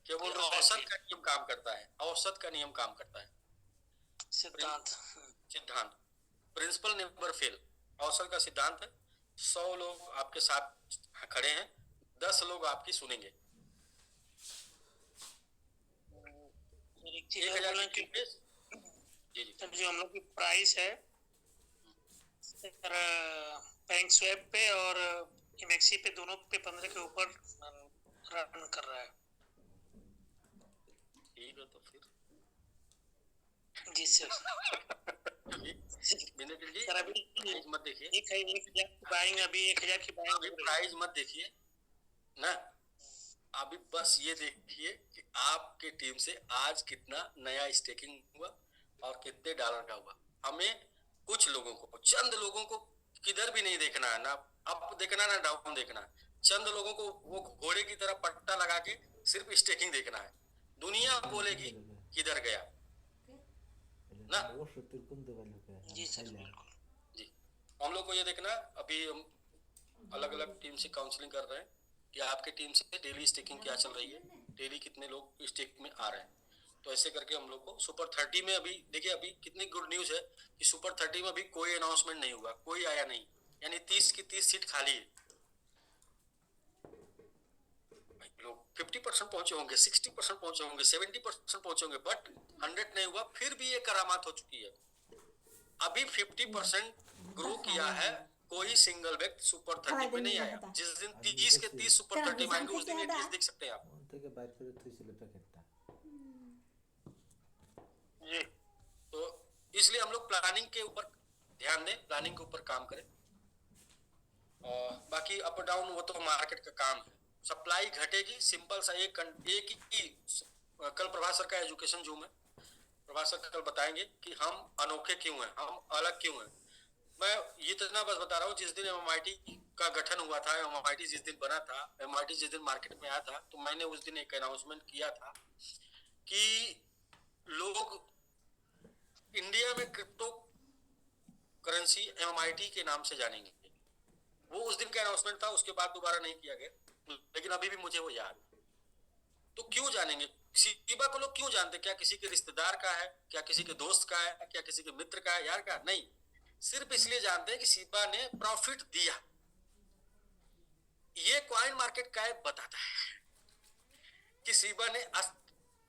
केवल औसत का नियम काम करता है, औसत का नियम काम करता है, सिद्धांत, प्रिंसिपल नेवर फेल, औसत का सिद्धांत है। 100 लोग आपके साथ खड़े हैं, 10 लोग आपकी सुनेंगे। 1,000 की टीम जी जी जो हम लोग की प्राइस है सर, बैंक स्वैप पे और एमएक्सी पे दोनों पे 15 के ऊपर रन कर रहा है। ठीक है तो फिर जी सर। मिनट जी, सर अभी प्राइस मत देखिए, 1,000 की बाइंग, अभी 1,000 की बाइंग, अभी प्राइस मत देखिए ना, अभी बस ये देखिए कि आपके टीम से आज कितना नया स्टेकिंग हुआ और कितने डॉलर का हुआ। हमें कुछ लोगों को, चंद लोगों को किधर भी नहीं देखना है, ना अप देखना ना डाउन देखना है। चंद लोगों को वो घोड़े की तरह पट्टा लगा के सिर्फ स्टेकिंग देखना है, दुनिया बोलेगी किधर गया ना। जी सर, बिल्कुल जी, हम लोग को ये देखना, अभी हम अलग अलग टीम से काउंसलिंग कर रहे हैं कि आपके टीम से डेली स्टेकिंग क्या चल रही है, डेली कितने लोग स्टेक में आ रहे हैं। तो ऐसे करके हम लोग को सुपर 30 में, अभी देखिए अभी कितनी गुड न्यूज है कि सुपर 30 में अभी कोई अनाउंसमेंट नहीं हुआ, कोई आया नहीं, यानी 30 की 30 सीट खाली है। लोग 50% पहुंचे होंगे, 60% पहुंचे होंगे, 70% पहुंचे होंगे, बट 100 नहीं हुआ, फिर भी ये करामात हो चुकी है। अभी 50% ग्रो किया है, कोई सिंगल व्यक्ति सुपर 30 में नहीं आया। जिस दिन 30 के 30 सुपर 30 आएंगे उस दिन एटलीस्ट देख सकते हैं आप जी। तो इसलिए हम लोग प्लानिंग के ऊपर ध्यान दें, प्लानिंग के ऊपर काम करें, और बाकी अप डाउन वो तो मार्केट का काम है। सप्लाई घटेगी, सिंपल सा एक ही कल प्रभास सर का एजुकेशन जूम है, प्रभास सर कल बताएंगे कि हम अनोखे क्यों हैं, हम अलग क्यों हैं। मैं ये इतना बस बता रहा हूँ, जिस दिन एमआईटी का गठन हुआ था, एमआईटी जिस दिन बना था, एमआईटी जिस दिन मार्केट में आया था, तो मैंने उस दिन एक अनाउंसमेंट किया था कि लोग इंडिया में क्रिप्टो करेंसी एमआईटी के नाम से जानेंगे। वो उस दिन का अनाउंसमेंट था, उसके बाद दोबारा नहीं किया गया, लेकिन अभी भी मुझे वो याद है। तो क्यों जानेंगे शिबा को लोग, क्यों जानते? क्या किसी के रिश्तेदार का है, क्या किसी के दोस्त का है, क्या किसी के मित्र का है, यार का नहीं, सिर्फ इसलिए जानते हैं कि शिबा ने प्रॉफिट दिया। ये कॉइन मार्केट कैप बताता है कि शिबा ने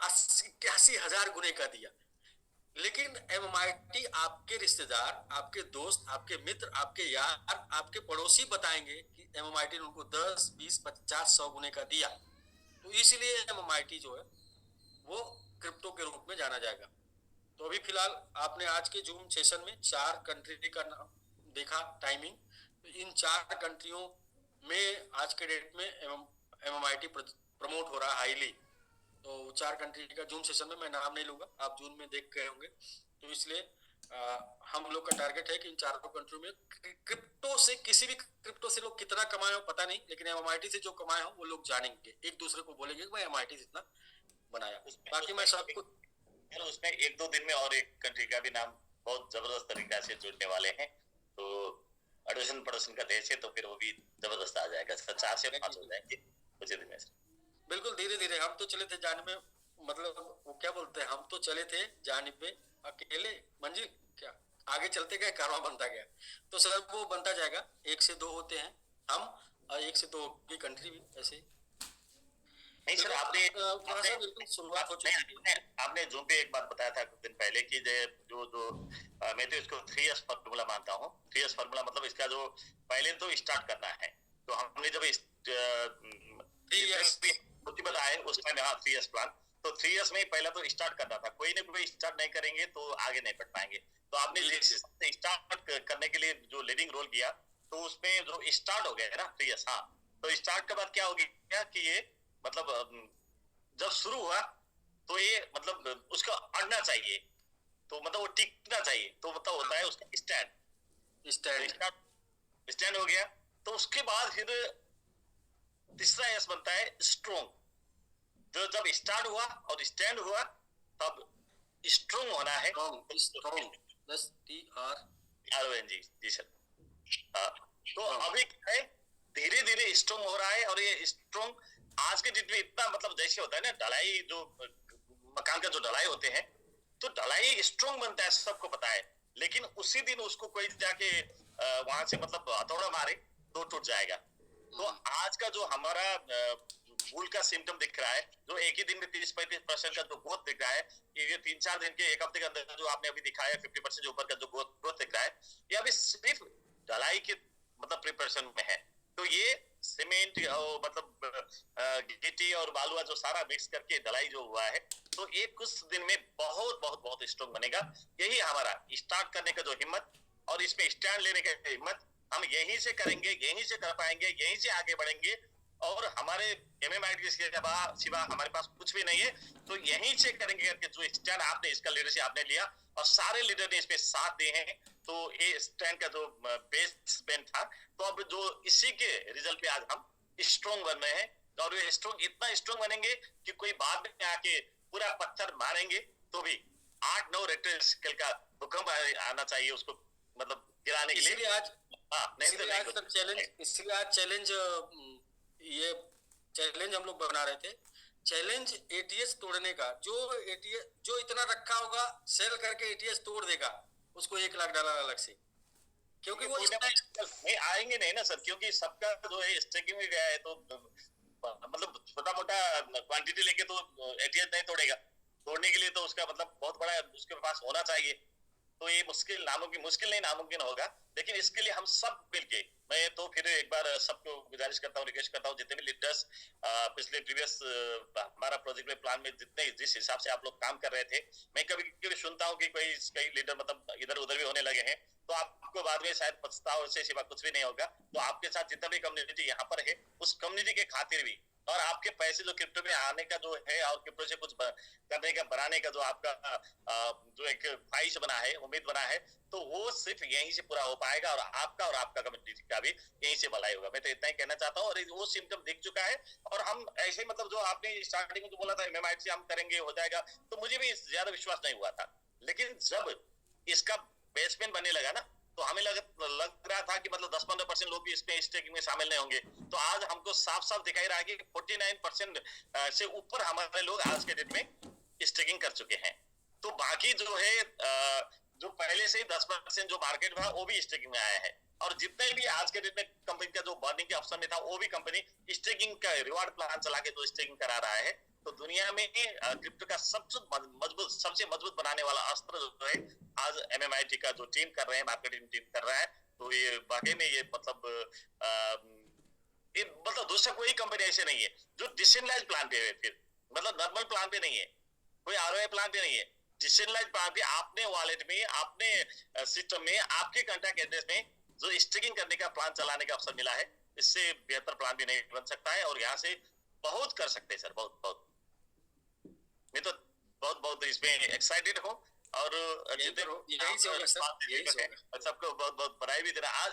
81,000 गुने का दिया। लेकिन एमएमआईटी आपके रिश्तेदार, आपके दोस्त, आपके मित्र, आपके यार, आपके पड़ोसी बताएंगे कि एमएमआईटी ने उनको 10, 20, 50, 100 गुने का दिया। तो इसलिए एमएमआईटी जो है वो क्रिप्टो के रूप में जाना जाएगा। तो अभी फिलहाल आपने आज के जूम सेशन में 4 कंट्री का नाम देखा, टाइमिंग। तो इन 4 कंट्रियों में आज के डेट में एमएमआईटी प्रमोट हो रहा है हाईली। तो 4 कंट्री का जूम सेशन में मैं नाम नहीं लूंगा, आप जून में देख गए होंगे। तो इसलिए हम लोग का टारगेट है कि इन 4 कंट्रियों में क्रिप्टो से, किसी भी क्रिप्टो से लोग कितना कमाए हो पता नहीं, लेकिन एमआईटी से जो कमाए हो वो लोग जानेंगे, एक दूसरे को बोलेंगे कि भाई एमआईटी से इतना बनाया। बाकी मैं सबको उसमें 1-2 दिन में और एक कंट्री का भी नाम बहुत जबरदस्त तरीका से जुड़ने वाले हैं। तो अड़ोसन पड़ोसन का देश है तो फिर वो भी जबरदस्त आ जाएगा। 4 से 5 हो जाएंगे कुछ दिन में। बिल्कुल धीरे धीरे। हम तो चले थे जाने में, मतलब वो क्या बोलते हैं, हम तो चले थे जाने पे अकेले, मंजिल क्या आगे चलते गए, कारवां बनता गया। तो सर वो बनता जाएगा, 1 से 2 होते हैं हम, और 1 से 2 की कंट्री भी ऐसे। नहीं सर, आपने बिल्कुल शुरुआत हो चुकी है। आपने जूम पे एक बात बताया था कुछ दिन पहले कि जो मैं तो इसको 3S फार्मूला मानता हूँ। 3S फार्मूला मतलब इसका जो पहले तो स्टार्ट करना है। तो हमने जब बताया उस टाइम, हाँ 3S प्लान, तो 3S में पहला तो स्टार्ट करना था। कोई ना कोई स्टार्ट नहीं करेंगे तो आगे नहीं बढ़ पाएंगे। तो आपने स्टार्ट करने के लिए जो लीडिंग रोल किया, तो उसमें जो स्टार्ट हो गया है ना 3S। हाँ, तो स्टार्ट के बाद क्या हो गया कि ये मतलब जब शुरू हुआ तो ये मतलब उसका अड़ना चाहिए, तो मतलब वो टिकना चाहिए, तो मतलब होता है उसका स्टैंड हो गया। तो उसके बाद फिर तीसरा एस बनता है स्ट्रोंग। जो जब स्टार्ट हुआ और स्टैंड हुआ तब स्ट्रोंग होना है। जी सर। तो अभी क्या है, धीरे धीरे स्ट्रोंग हो रहा है। और ये स्ट्रोंग आज के डेट में इतना मतलब जैसे होता है ना ढलाई, जो मकान का जो ढलाई होते हैं, तो ढलाई स्ट्रोंग बनता है, सबको पता है। लेकिन उसी दिन उसको कोई जाके वहां से मतलब हथौड़ा मारे तो टूट जाएगा। तो आज का जो हमारा भूल का सिम्टम दिख रहा है, जो एक ही दिन में 30-35% का जो ग्रोथ दिख रहा है, ये 3-4 दिन के, एक हफ्ते के अंदर जो आपने अभी दिखाया 50% जो ऊपर का जो ग्रोथ दिख रहा है, ये अभी सिर्फ ढलाई के मतलब प्रिपरेशन में है। तो ये सीमेंट और मतलब गिट्टी और बालुआ जो सारा मिक्स करके ढलाई जो हुआ है, तो ये कुछ दिन में बहुत बहुत बहुत स्ट्रॉन्ग बनेगा। यही हमारा स्टार्ट करने का जो हिम्मत और इसमें स्टैंड लेने का हिम्मत हम यहीं से करेंगे, यहीं से कर पाएंगे, यहीं से आगे बढ़ेंगे। और हमारे एमएमआईटी के सिवा हमारे पास कुछ भी नहीं है, तो यहीं से करेंगे करके जो स्टैंड आपने, इसका लीडरशिप आपने लिया और सारे लीडर ने इसमें साथ दिए हैं। तो ये स्टैंड का जो बेस बेन था, तो अब जो इसी के रिजल्ट पे आज हम स्ट्रॉन्ग बन रहे हैं। और ये स्ट्रॉन्ग इतना स्ट्रॉन्ग बनेंगे कि कोई बाद में आके पूरा पत्थर मारेंगे तो भी 8-9 रेक्टर स्केल का भूकंप आना चाहिए उसको मतलब गिराने के लिए। इसलिए आज चैलेंज ये चैलेंज हम लोग बना रहे थे, चैलेंज एटीएस तोड़ने का। जो इतना रखा होगा सेल करके एटीएस तोड़ देगा, उसको 1 लाख डॉलर अलग से, क्योंकि वो नहीं आएंगे नहीं ना सर, क्योंकि सबका जो है स्टेकिंग में गया है। तो मतलब छोटा मोटा क्वांटिटी लेके तो एटीएस नहीं तोड़ेगा। तोड़ने के लिए तो उसका मतलब बहुत बड़ा उसके पास होना चाहिए। तो ये मुश्किल नहीं नामुमकिन होगा। लेकिन इसके लिए हम सब मिलके, मैं तो फिर एक बार सबको गुजारिश करता हूँ, रिक्वेस्ट करता हूँ, जितने भी लीडर्स पिछले प्रीवियस हमारा प्रोजेक्ट में प्लान में जिस हिसाब से आप लोग काम कर रहे थे, मैं कभी सुनता हूँ कि कई लीडर मतलब इधर उधर भी होने लगे हैं, तो आपको बाद में शायद पछतावा से सिवा कुछ भी नहीं होगा। तो आपके साथ जितना भी कम्युनिटी यहाँ पर है, उस कम्युनिटी के खातिर भी, और आपके पैसे जो क्रिप्टो में आने का जो है और क्रिप्टो से कुछ करने का, बनाने का जो आपका जो एक ख्वाहिश बना है, उम्मीद बना है, तो वो सिर्फ यहीं से पूरा हो पाएगा। और आपका कम्युनिटी का भी यहीं से भलाई होगा। मैं तो इतना ही कहना चाहता हूँ। और वो सिम्टम दिख चुका है। और हम ऐसे मतलब जो आपने स्टार्टिंग में जो बोला था एमएमआईटी से हम करेंगे हो जाएगा, तो मुझे भी ज्यादा विश्वास नहीं हुआ था। लेकिन जब इसका बेसमेंट बनने लगा ना, तो हमें लग रहा था कि मतलब 10-15% लोग भी इसमें स्टेकिंग में शामिल नहीं होंगे। तो आज हमको साफ साफ दिखाई रहा है कि 49% से ऊपर हमारे लोग आज के डेट में स्टेकिंग कर चुके हैं। तो बाकी जो है जो पहले से ही 10% जो मार्केट था वो भी स्टेकिंग में आया है। और जितने भी आज के डेट में कंपनी का जो बर्निंग के ऑप्शन में था, वो भी कंपनी स्टेकिंग का रिवार्ड प्लान चला के जो स्टेकिंग करा रहा है, तो दुनिया में क्रिप्टो का सबसे मजबूत बनाने वाला अस्त्र जो है आज एमएमआईटी का जो टीम कर रहे हैं, मार्केटिंग टीम कर रहा है, तो ये वाकई में ये मतलब दूसरा कोई कंपनी ऐसे नहीं है जो डिसेंट्रलाइज प्लान पे है, फिर मतलब नॉर्मल प्लान पे नहीं है, कोई आरओआई प्लान पे नहीं है, डिसेंट्रलाइज प्लान पे आपने वॉलेट में, आपने सिस्टम में, आपके कॉन्टैक्ट एड्रेस में जो स्टेकिंग करने का प्लान चलाने का अवसर मिला है, इससे बेहतर प्लान भी नहीं बन सकता है। और यहाँ से बहुत कर सकते हैं सर, बहुत बहुत। मैं तो बहुत बहुत इसमें एक्साइटेड हूँ। और सबको बहुत बहुत बधाई भी देना आज,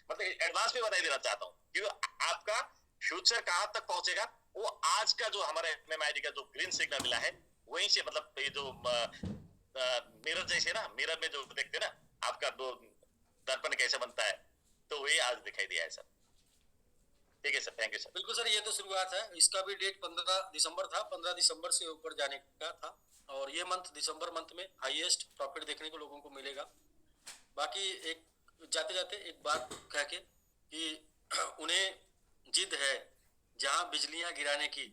मतलब एडवांस में बधाई देना चाहता हूँ, क्योंकि आपका फ्यूचर कहाँ तक पहुंचेगा वो आज का जो हमारे एमएमआईडी का जो ग्रीन सिग्नल मिला है वहीं से, मतलब ये जो मिरर जैसे ना, मिरर में जो देखते ना आपका दो दर्पण कैसे बनता है, तो वही आज दिखाई दिया है सर। ठीक है सर, थैंक यू सर। बिल्कुल सर, ये तो शुरुआत है, इसका भी डेट 15 दिसंबर था, 15 दिसंबर से ऊपर जाने का था, और ये मंथ दिसंबर मंथ में हाईएस्ट प्रॉफिट देखने को लोगों को मिलेगा। बाकी एक जाते जाते एक बात कह के कि उन्हें जिद है जहां बिजलियां गिराने की,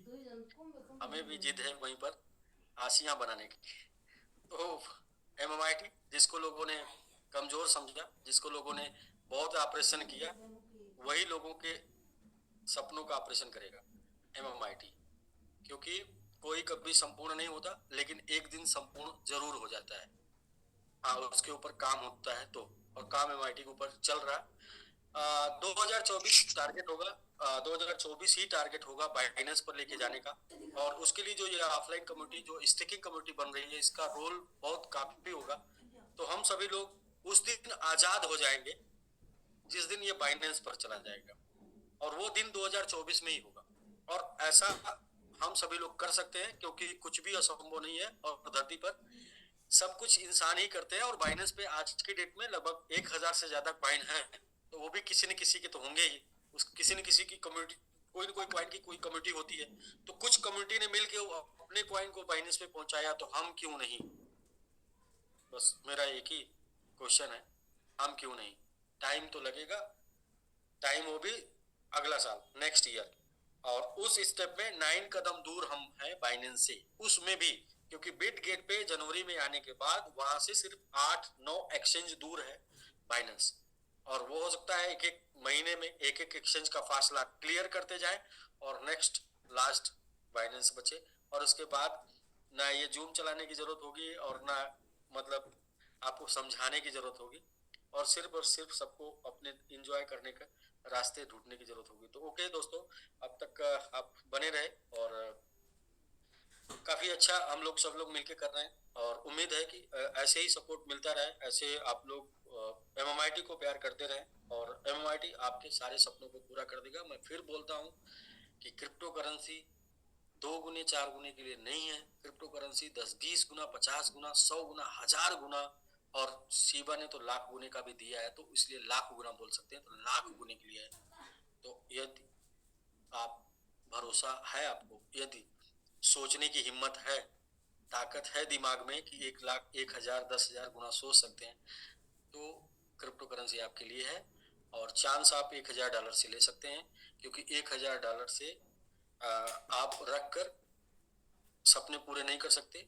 हमें भी जिद है वहीं पर आसियां बनाने की। तो एमएमआईटी जिसको लोगों ने कमजोर समझा, जिसको लोगों ने बहुत ऑपरेशन किया, वही लोगों के सपनों का ऑपरेशन करेगा एमएमआईटी, क्योंकि कोई कभी संपूर्ण नहीं होता, लेकिन एक दिन संपूर्ण जरूर हो जाता है। हाँ, उसके ऊपर काम होता है तो, और काम एमआईटी के ऊपर चल रहा है। 2024 टारगेट होगा, 2024 ही टारगेट होगा बाइनेंस पर लेके जाने का, और उसके लिए जो ये ऑफलाइन कम्युनिटी, जो स्टेकिंग कम्युनिटी बन रही है, इसका रोल बहुत काफी होगा। तो हम सभी लोग उस दिन आजाद हो जाएंगे जिस दिन ये बाइनेंस पर चला जाएगा, और वो दिन 2024 में ही होगा। और ऐसा हम सभी लोग कर सकते हैं, क्योंकि कुछ भी असंभव नहीं है, और धरती पर सब कुछ इंसान ही करते हैं। और बाइनेंस पे आज की डेट में लगभग 1000 से ज्यादा कॉइन है, तो वो भी किसी न किसी के तो होंगे ही, उस किसी न किसी की कम्युनिटी, कोई न कोई कॉइन की कोई कम्युनिटी होती है, तो कुछ कम्युनिटी ने मिलकर अपने कॉइन को बाइनेंस पे पहुंचाया, तो हम क्यों नहीं? बस मेरा एक ही क्वेश्चन है, हम क्यों नहीं? टाइम तो लगेगा, टाइम वो भी अगला साल, नेक्स्ट ईयर, और उस स्टेप में 9 कदम दूर हम हैं बाइनेंस से, उसमें भी, क्योंकि बिट गेट पे जनवरी में आने के बाद वहां से सिर्फ 8-9 एक्सचेंज दूर है बाइनेंस, और वो हो सकता है एक एक महीने में एक एक एक्सचेंज का फासला क्लियर करते जाए, और नेक्स्ट लास्ट बाइनेंस बचे, और उसके बाद ना ये जूम चलाने की जरूरत होगी, और ना मतलब आपको समझाने की जरूरत होगी, और सिर्फ सबको अपने इंजॉय करने का रास्ते ढूंढने की जरूरत होगी। तो ओके दोस्तों, अब तक आप बने रहे, और काफी अच्छा हम लोग सब लोग मिलके कर रहे हैं, और उम्मीद है कि ऐसे ही सपोर्ट मिलता रहे, ऐसे आप लोग एमएमआईटी को प्यार करते रहें, और एमएमआईटी आपके सारे सपनों को पूरा कर देगा। मैं फिर बोलता हूँ कि क्रिप्टो करेंसी 2 गुने 4 गुने के लिए नहीं है, क्रिप्टो करेंसी 10-20 गुना, 50 गुना, 100 गुना, 1000 गुना, और शिबा ने तो लाख गुने का भी दिया है, तो इसलिए लाख गुना बोल सकते हैं, तो लाख गुने के लिए है। तो यदि आप भरोसा है, आपको यदि सोचने की हिम्मत है, ताकत है दिमाग में कि 1 लाख, 1000, 10,000 गुना सोच सकते हैं, तो क्रिप्टो करेंसी आपके लिए है। और चांस आप $1000 से ले सकते हैं, क्योंकि $1000 से आप रख कर सपने पूरे नहीं कर सकते।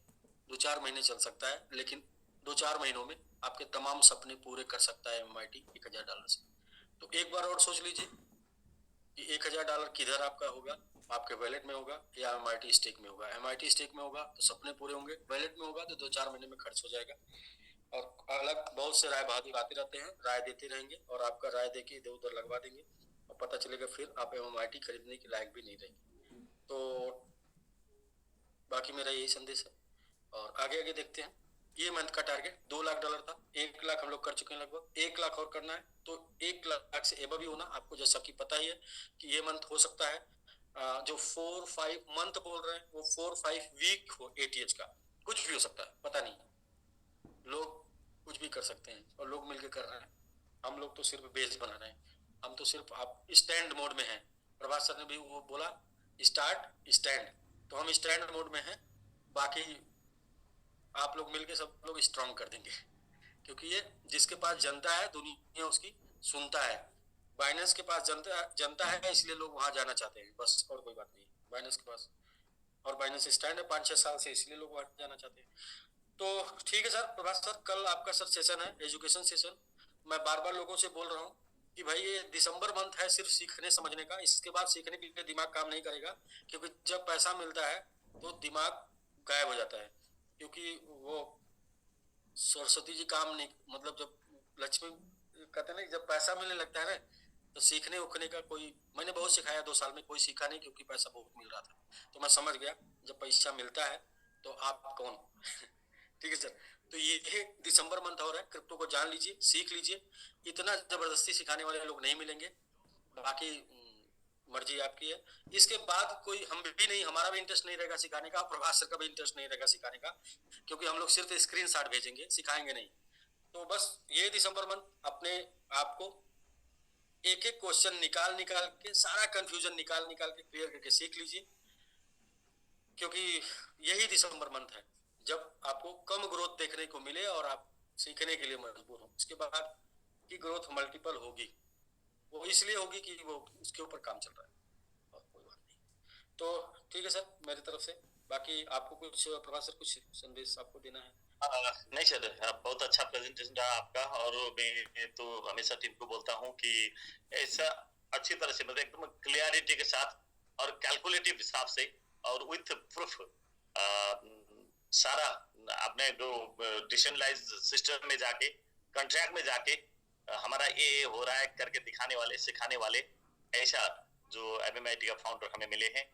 2-4 महीने चल सकता है, लेकिन 2-4 महीनों में आपके तमाम सपने पूरे कर सकता है एमआईटी $1000 से। तो एक बार और सोच लीजिए कि $1000 किधर आपका होगा, आपके वैलेट में होगा या एमआईटी स्टेक में होगा। एमआईटी स्टेक में होगा तो सपने पूरे होंगे, वैलेट में होगा तो 2-4 महीने में खर्च हो जाएगा। और अलग बहुत से राय बहादुर आते रहते हैं, राय देते रहेंगे, और आपका राय देके इधर उधर लगवा देंगे, और पता चलेगा फिर आप एमआईटी खरीदने के लायक भी नहीं रहेंगे। तो बाकी मेरा यही संदेश है, और आगे आगे देखते हैं। ये मंथ का टारगेट $2 लाख था, 1 लाख हम लोग कर चुके हैं, लगभग 1 लाख और करना है, तो 1 लाख से एबव भी होना। आपको जैसा कि पता ही है कि ये मंथ हो सकता है जो 4-5 मंथ बोल रहे हैं वो 4-5 वीक हो एटीएच का, कुछ भी हो सकता है, पता नहीं, लोग कुछ भी कर सकते हैं, और लोग मिलकर कर रहे हैं। हम लोग तो सिर्फ बेस बना रहे हैं, हम तो सिर्फ आप स्टैंड मोड में हैं। प्रभात सर ने भी वो बोला स्टार्ट स्टैंड, तो हम स्टैंड मोड में हैं, बाकी आप लोग मिलके सब लोग स्ट्रांग कर देंगे, क्योंकि ये जिसके पास जनता है दुनिया उसकी सुनता है। बाइनेंस के पास जनता है, इसलिए लोग वहां जाना चाहते हैं, बस, और कोई बात नहीं। बाइनेंस के पास और बाइनेंस स्टैंड है 5-6 साल से, इसलिए लोग वहाँ जाना चाहते हैं। तो ठीक है सर, प्रभास सर, कल आपका सर सेशन है, एजुकेशन सेशन। मैं बार बार लोगों से बोल रहा हूँ कि भाई ये दिसंबर मंथ है सिर्फ सीखने समझने का, इसके बाद सीखने के लिए दिमाग काम नहीं करेगा, क्योंकि जब पैसा मिलता है तो दिमाग गायब हो जाता है, क्योंकि वो सरस्वती जी काम नहीं, मतलब जब लक्ष्मी कहते हैं ना, जब पैसा मिलने लगता है ना, तो सीखने उखने का कोई, मैंने बहुत सिखाया 2 साल में, कोई सीखा नहीं, क्योंकि पैसा बहुत मिल रहा था। तो मैं समझ गया जब पैसा मिलता है तो आप कौन ठीक है सर। तो ये दिसंबर मंथ हो रहा है, क्रिप्टो को जान लीजिए, सीख लीजिए। इतना जबरदस्ती सिखाने वाले लोग नहीं मिलेंगे। बाकी मर्जी आपकी है। इसके बाद कोई, हम भी नहीं, हमारा भी इंटरेस्ट नहीं रहेगा सिखाने का, प्रभास सर का भी इंटरेस्ट नहीं रहेगा सिखाने का, क्योंकि हम लोग सिर्फ स्क्रीनशॉट भेजेंगे, सिखाएंगे नहीं। तो बस ये दिसंबर मंथ अपने आप को एक एक क्वेश्चन निकाल निकाल के, सारा कंफ्यूजन निकाल निकाल के क्लियर करके सीख लीजिए, क्योंकि यही दिसंबर मंथ है जब आपको कम ग्रोथ देखने को मिले और आप सीखने के लिए मजबूर हो। इसके बाद की ग्रोथ मल्टीपल होगी, वो इसलिए होगी कि वो उसके ऊपर काम चल रहा है, और कोई बात नहीं। तो ठीक है सर, मेरी तरफ से। बाकी आपको कुछ, प्रभास सर, कुछ संदेश आपको देना है? नहीं सर, बहुत अच्छा प्रेजेंटेशन रहा आपका, और मैं तो हमेशा टीम को बोलता हूँ कि ऐसा अच्छी तरह से, मतलब एकदम क्लियरिटी के साथ और कैलकुलेटिव हिसाब से और विथ प्रूफ सारा आपने जो डिसेंट्रलाइज सिस्टम में जाके, कॉन्ट्रैक्ट में जाके हमारा ये हो रहा है करके दिखाने वाले, सिखाने वाले, ऐसा जो MMIT का फाउंडर हमें मिले हैं,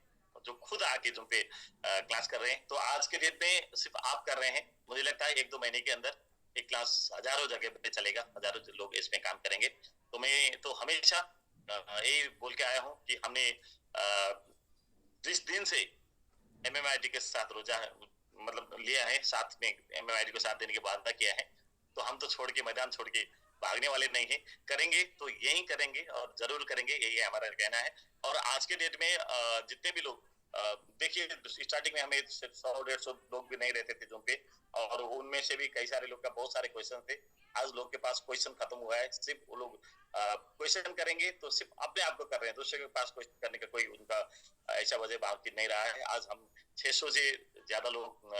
जो खुद आके तुम पे क्लास कर रहे हैं। तो आज के डेट में सिर्फ आप कर रहे हैं, मुझे लगता है 1-2 महीने के अंदर एक क्लास हजारों जगह पे चलेगा, हजारों लोग इसमें काम करेंगे। तो मैं तो हमेशा यही बोल के आया हूँ कि हमने जिस दिन से MMIT के साथ रोजा मतलब लिया है, साथ में MMIT को साथ देने के वादा किया है, तो हम तो छोड़ के, मैदान छोड़ के भागने वाले नहीं है। करेंगे तो यही करेंगे और जरूर करेंगे, यही हमारा कहना है। और आज के डेट में जितने भी लोग, देखिए स्टार्टिंग में हमें 100-150 लोग भी नहीं रहते थे जूम पे, और उनमें से भी कई सारे लोग का बहुत सारे क्वेश्चन थे। आज लोग के पास क्वेश्चन खत्म हुआ है, सिर्फ वो लोग क्वेश्चन करेंगे तो सिर्फ अपने आप को कर रहे हैं, दूसरे के पास क्वेश्चन करने का कोई उनका ऐसा वजह बाकी नहीं रहा है। आज हम 600 से ज्यादा लोग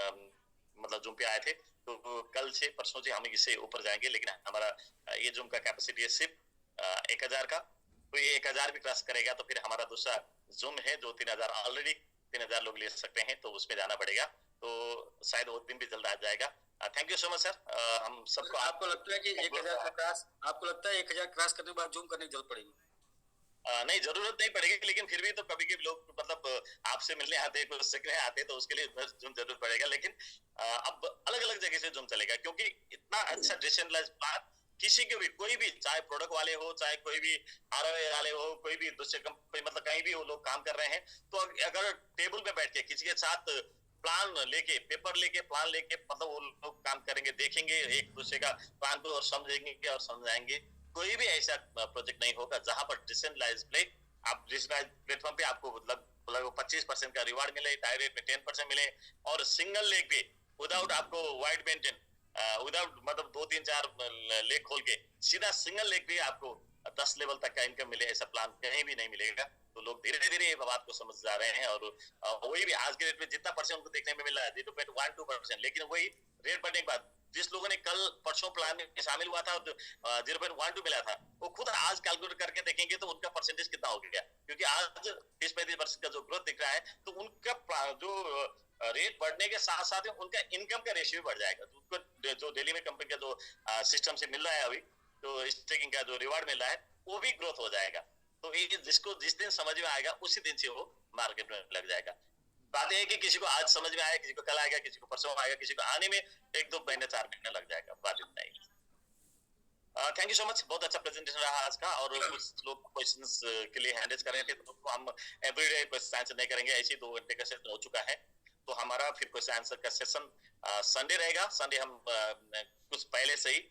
मतलब जूम पे आए थे, तो कल से परसों से हम इससे ऊपर जाएंगे, लेकिन हमारा ये जूम का कैपेसिटी है सिर्फ 1000 का। तो ये 1000 भी क्रॉस करेगा तो फिर हमारा दूसरा जूम है जो 3000, ऑलरेडी 3000 लोग ले सकते हैं, तो उसमें जाना पड़ेगा। तो शायद वो दिन भी जल्द आ जाएगा। Thank you so much sir. हम सबको, आपको लगता है कि 1000 का क्रॉस, आपको लगता है 1000 क्रॉस करने के बाद जूम करने की जरूरत पड़ेगी? नहीं, जरूरत नहीं पड़ेगी, लेकिन फिर भी तो कभी कभी लोग मतलब आपसे मिलने आते, कुछ सीखने आते, तो उसके लिए जूम जरूर पड़ेगा। लेकिन अब अलग अलग जगह से जूम चलेगा, क्योंकि इतना अच्छा डिसेंट्रलाइज्ड प्लान किसी के भी, कोई भी, चाहे प्रोडक्ट वाले हो, चाहे कोई भी ROI वाले हो, कोई भी दूसरे कंपनी, मतलब कहीं भी वो लोग काम कर रहे हैं, तो अगर टेबल पे बैठ के किसी के साथ प्लान लेके, पेपर लेके, प्लान लेके, मतलब वो लोग काम करेंगे, देखेंगे एक दूसरे का प्लान को और समझेंगे और समझाएंगे। कोई भी ऐसा प्रोजेक्ट नहीं होगा जहां पर डिसेंट्रलाइज प्ले, आप डिसेंट्रलाइज प्लेटफॉर्म पे आपको लगभग 25% का रिवार्ड मिले, डायरेक्ट में 10% मिले, और सिंगल लेग पे विदाउट आपको वाइड मेंटेन, विदाउट मतलब 2-3-4 लेग खोल के सीधा सिंगल लेग पे आपको 10 लेवल तक का इनकम मिले, ऐसा प्लान कहीं भी नहीं मिलेगा। तो लोग धीरे धीरे ये बात को समझ जा रहे हैं, और वही भी आज के रेट में जितना परसेंट उनको देखने में मिल रहा है 0.12%, लेकिन वही रेट बढ़ने के बाद जिस लोगों ने कल परसों प्लान में शामिल हुआ था 0.12 मिला था, वो खुद आज कैलकुलेट करके देखेंगे तो उनका परसेंटेज कितना हो गया, क्योंकि आज 30-35% का जो ग्रोथ दिख रहा है, तो उनका जो रेट बढ़ने के साथ साथ उनका इनकम का रेशियो बढ़ जाएगा। तो उनको जो दिल्ली में कंपनी का जो सिस्टम से मिल रहा है अभी, तो स्टेकिंग का जो रिवार्ड मिल रहा है, वो भी ग्रोथ हो जाएगा। तो ये जिसको जिस दिन समझ में आएगा उसी दिन से वो मार्केट में लग जाएगा। बात यह है कि किसी को आज समझ में आएगा, किसी को कल आएगा, किसी को परसों आएगा, किसी को आने में 1-2 महीने 4 महीने लग जाएगा, बात इतना ही। थैंक यू सो मच, बहुत अच्छा प्रेजेंटेशन रहा आज का। और कुछ लोग क्वेश्चंस के लिए हैंडल्स कर रहे थे, तो हम एवरीडे क्वेश्चन आंसर नहीं करेंगे, ऐसे 2 घंटे का सेशन हो चुका है। तो हमारा फिर क्वेश्चन आंसर का सेशन संडे रहेगा। संडे हम कुछ पहले से ही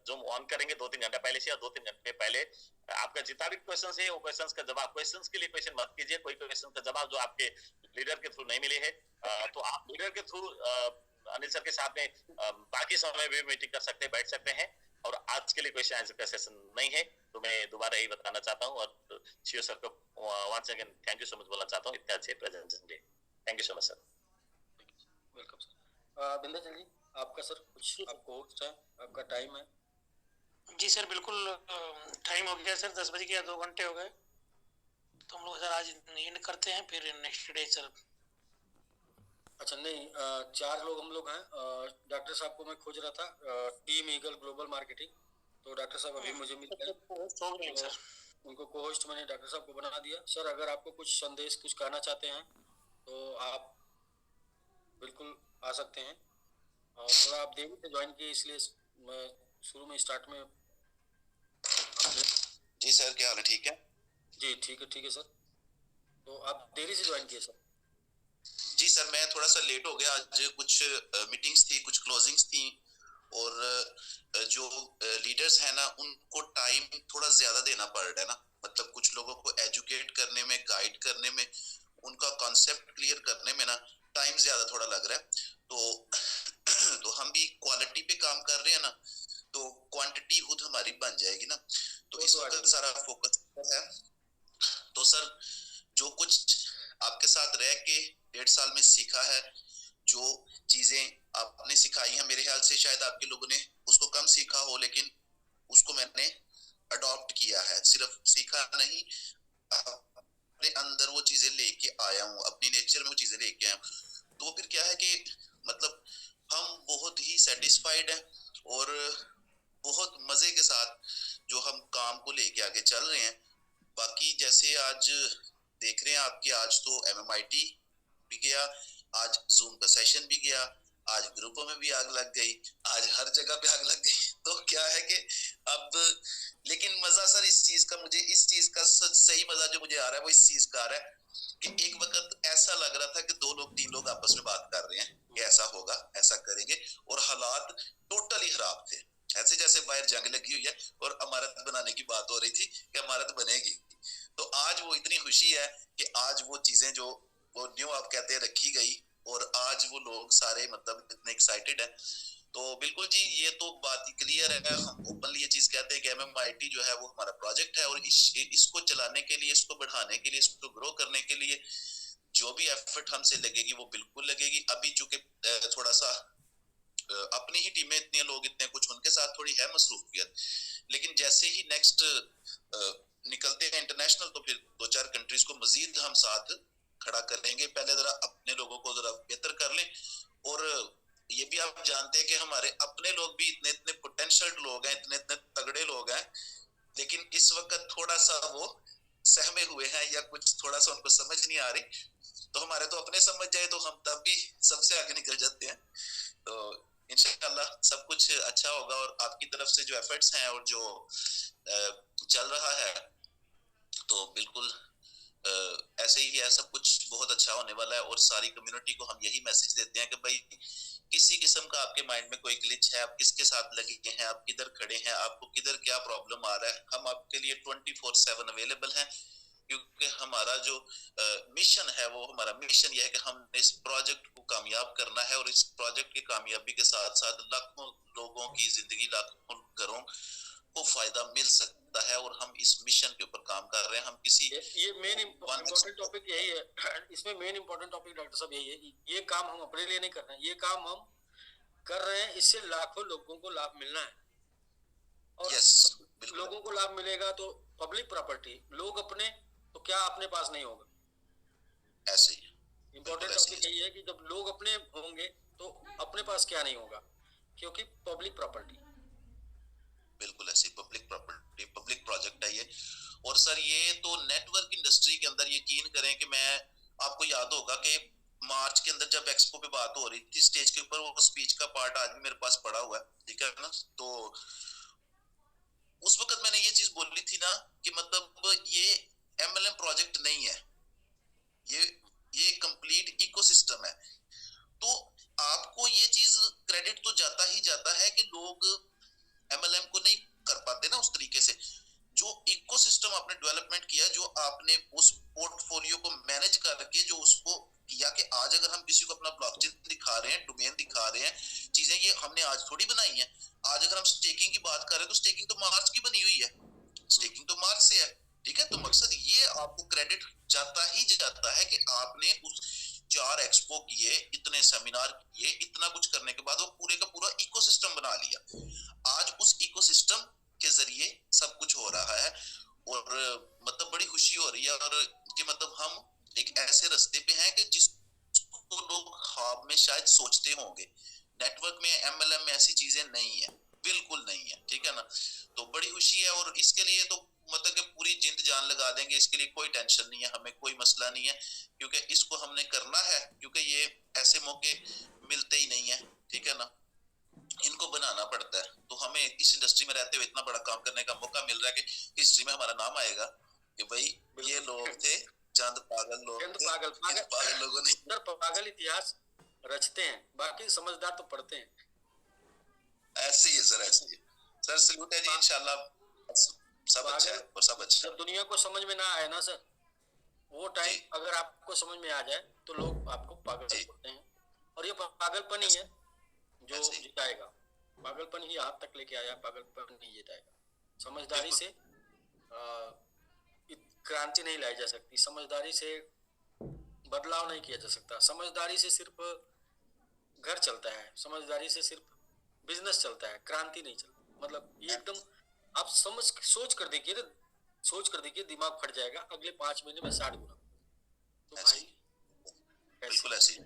जूम ऑन करेंगे, 2-3 घंटा पहले से, और 2-3 घंटे पहले आपका जितना भी क्वेश्चन है वो क्वेश्चन का जवाब, क्वेश्चन के लिए क्वेश्चन मत कीजिए, कोई क्वेश्चन का जवाब जो आपके लीडर के थ्रू नहीं मिले हैं, तो आप लीडर के थ्रू अनिल सर के साथ में बाकी समय भी मीटिंग कर सकते हैं, बैठ सकते हैं। और आज के लिए क्वेश्चन आंसर का सेशन नहीं है, तो मैं दोबारा यही बताना चाहता हूँ, और सीओ सर को once again thank you so much बोलना चाहता हूँ इतने अच्छे प्रेजेंटेशन के। Thank you so much sir. Welcome sir. Vindhyachal ji, आपका सर कुछ आपको होस्ट है, आपका टाइम है। जी सर बिल्कुल, टाइम हो गया सर, 10 बज गया, 2 घंटे हो गए, तो हम लोग सर आज एंड करते हैं, फिर नेक्स्ट डे सर। अच्छा नहीं, 4 लोग हम लोग हैं। डॉक्टर साहब को मैं खोज रहा था, टीम ईगल ग्लोबल मार्केटिंग, तो डॉक्टर साहब अभी मुझे मिल गए, हो गए तो सर। उनको को होस्ट मैंने डॉक्टर साहब को बना दिया। सर अगर आपको कुछ संदेश कुछ कहना चाहते हैं तो आप बिल्कुल आ सकते हैं, और थोड़ा आप देरी से ज्वाइन किए इसलिए मैं शुरू में स्टार्ट में जी सर, क्या हाल है? ठीक है जी, ठीक है सर, तो आप देरी से ज्वाइन किए सर। जी सर, मैं थोड़ा सा लेट हो गया, आज कुछ मीटिंग्स थी, कुछ क्लोजिंग्स थी, और जो लीडर्स हैं ना उनको टाइम थोड़ा ज्यादा देना पड़ रहा है ना, मतलब कुछ लोगों को एजुकेट करने में, गाइड करने में, उनका कॉन्सेप्ट क्लियर करने में ना टाइम ज्यादा थोड़ा लग रहा है। तो हम भी क्वालिटी पे काम कर रहे हैं ना, तो क्वांटिटी खुद हमारी बन जाएगी ना, तो इस वक्त सारा फोकस है। तो सर जो कुछ आपके साथ रह के 1.5 साल में सीखा है, जो चीजें आपने सिखाई हैं, मेरे ख्याल से शायद आपके लोगों ने उसको कम सीखा हो, लेकिन उसको मैंने अडॉप्ट किया है। सिर्फ सीखा नहीं, अपने अंदर वो चीजें लेके आया हूँ, अपनी नेचर में वो चीजें लेके आया हूँ। तो फिर क्या है कि मतलब हम बहुत ही सेटिस्फाइड हैं, और बहुत मजे के साथ जो हम काम को लेके आगे चल रहे हैं। बाकी जैसे आज देख रहे हैं आपके, आज तो MMIT भी गया, आज जूम का सेशन भी गया, आज ग्रुपों में भी आग लग गई, आज हर जगह पे आग लग गई। तो क्या है कि अब लेकिन मजा सर इस चीज का, मुझे इस चीज का सही मजा जो मुझे आ रहा है वो इस चीज का आ रहा है कि एक वक्त ऐसा लग रहा था कि 2 लोग 3 लोग आपस में बात कर रहे हैं कि ऐसा होगा, ऐसा करेंगे, और हालात टोटली खराब थे। ऐसे जैसे बाहर जंग लगी हुई है और इमारत बनाने की बात हो रही थी कि इमारत बनेगी। तो आज वो इतनी खुशी है कि आज वो चीजें जो वो न्यू आप कहते हैं रखी गई, और आज वो लोग सारे मतलब इतने एक्साइटेड है। तो बिल्कुल जी, ये तो बात ही क्लियर है, हम ओपनली ये चीज कहते हैं कि MMIT जो है वो हमारा प्रोजेक्ट है, और इसको चलाने के लिए, इसको बढ़ाने के लिए, इसको ग्रो करने के लिए जो भी एफर्ट हमसे लगेगी वो बिल्कुल लगेगी। अभी चूंकि थोड़ा सा अपनी ही टीम में इतने लोग, इतने कुछ उनके साथ थोड़ी है मसरूफियत, लेकिन जैसे ही नेक्स्ट निकलते हैं इंटरनेशनल, तो फिर 2-4 कंट्रीज को मजीद हम साथ खड़ा करेंगे। पहले जरा अपने लोगों को जरा बेहतर कर लें, और ये भी आप जानते हैं कि हमारे अपने लोग भी इतने इतने पोटेंशियल लोग हैं, इतने इतने तगड़े लोग हैं, लेकिन इस वक्त थोड़ा सा वो सहमे हुए हैं, या कुछ थोड़ा सा उनको समझ नहीं आ रही। तो हमारे तो अपने समझ जाए तो हम तब भी सबसे आगे निकल जाते हैं। तो इंशाल्लाह सब कुछ अच्छा होगा, और आपकी तरफ से जो एफर्ट्स हैं और जो चल रहा है, तो बिल्कुल ऐसे ही है, सब कुछ बहुत अच्छा होने वाला है। और सारी कम्युनिटी को हम यही मैसेज देते हैं कि भाई किसी किस्म का आपके माइंड में कोई ग्लिच है, आप किसके साथ लगे हैं, आप किधर खड़े हैं, आपको किधर क्या प्रॉब्लम आ रहा है, हम आपके लिए 24/7 अवेलेबल हैं। क्योंकि हमारा जो मिशन है, वो हमारा मिशन यह है कि हमने इस प्रोजेक्ट को कामयाब करना है, और इस प्रोजेक्ट की कामयाबी के साथ साथ लाखों लोगों की जिंदगी, लाखों घरों को फायदा मिल सकता है, और हम इस मिशन के ऊपर काम कर रहे हैं। हम किसी ये मेन इम्पोर्टेंट टॉपिक यही है, इसमें मेन इम्पोर्टेंट टॉपिक डॉक्टर साहब यही है, ये काम हम अपने लिए नहीं कर रहे हैं, ये काम हम कर रहे हैं, इससे लाखों लोगों को लाभ मिलना है, और लोगों को लाभ मिलेगा तो पब्लिक प्रॉपर्टी, लोग अपने तो क्या अपने पास नहीं होगा। ऐसे ही इम्पोर्टेंट टॉपिक यही है कि जब लोग अपने होंगे तो अपने पास क्या नहीं होगा, क्योंकि पब्लिक प्रॉपर्टी, बिल्कुल ऐसी पब्लिक प्रॉपर्टी, पब्लिक प्रोजेक्ट है ये। और सर ये तो नेटवर्क इंडस्ट्री के अंदर, यकीन करें कि मैं, आपको याद होगा कि मार्च के अंदर जब एक्सपो पे बात हो रही थी, स्टेज के ऊपर वो स्पीच का पार्ट आज भी मेरे पास पड़ा हुआ है, ठीक है ना। तो उस वक्त मैंने ये चीज बोली थी ना कि मतलब ये MLM प्रोजेक्ट नहीं है, ये कंप्लीट इकोसिस्टम है। तो आपको ये चीज क्रेडिट तो जाता ही जाता है कि लोग MLM को नहीं कर पाते ना उस तरीके से। जो इकोसिस्टम आपने डेवलपमेंट किया, जो आपने उस पोर्टफोलियो को मैनेज करके जो उसको किया, कि आज अगर हम किसी को अपना ब्लॉकचेन दिखा रहे हैं, डोमेन दिखा रहे हैं, चीजें ये हमने आज थोड़ी बनाई हैं। आज अगर हम स्टेकिंग की बात कर रहे हैं, तो स्टेकिंग तो मार्च की बनी हुई है, स्टेकिंग तो मार्च से है, ठीक है। तो मकसद ये आपको क्रेडिट जाता ही जाता है कि आपने 4 एक्सपो किए, इतने सेमिनार किए, इतना कुछ करने के बाद वो पूरे का पूरा इकोसिस्टम बना लिया। आज उस इकोसिस्टम के जरिए सब कुछ हो रहा है और मतलब बड़ी खुशी हो रही है और कि मतलब हम एक ऐसे रास्ते पे हैं कि जिसको लोग ख्वाब में शायद सोचते होंगे। नेटवर्क में एमएलएम में ऐसी चीजें नहीं है, बिल्कुल नहीं है, ठीक है ना। तो बड़ी खुशी है और इसके लिए तो मतलब कि पूरी जिंद जान लगा देंगे, इसके लिए कोई टेंशन नहीं है, हमें कोई मसला नहीं है, क्योंकि इसको हमने करना है, क्योंकि ये ऐसे मौके मिलते ही नहीं है, ठीक है ना, इनको बनाना पड़ता है। तो हमें इस इंडस्ट्री में रहते हुए इतना बड़ा काम करने का मौका मिल रहा है कि हिस्ट्री में हमारा नाम आएगा कि भाई ये लोग थे, चंद पागल लोग चंद थे, पागल पागल लोगों ने सर पागल इतिहास रचते हैं, बाकी समझदार तो पढ़ते हैं। ऐसे ही है सर, ऐसे ही है सर। सल्यूट है जी, इंशाल्लाह सब अच्छा है और सब अच्छा जब दुनिया को समझ में ना आए ना सर, वो टाइम जी। अगर आपको समझ में आ जाए तो लोग आपको पागल जी। बोलते हैं, और ये पागलपन ही है जो ऐसे ही। जिताएगा। पागलपन ही हाथ तक लेके आया, पागलपन नहीं जिताएगा। समझदारी से क्रांति नहीं लाई जा सकती, समझदारी से बदलाव नहीं किया जा सकता, समझदारी से सिर्फ घर चलता है, समझदारी से सिर्फ बिजनेस चलता है, क्रांति नहीं चलती। मतलब ये एकदम आप सोच कर देखिए ना, सोच कर देखिए, दिमाग फट जाएगा अगले 5 महीने में 60 गुना। तो ऐसे भाई ही, बिल्कुल ऐसे ही,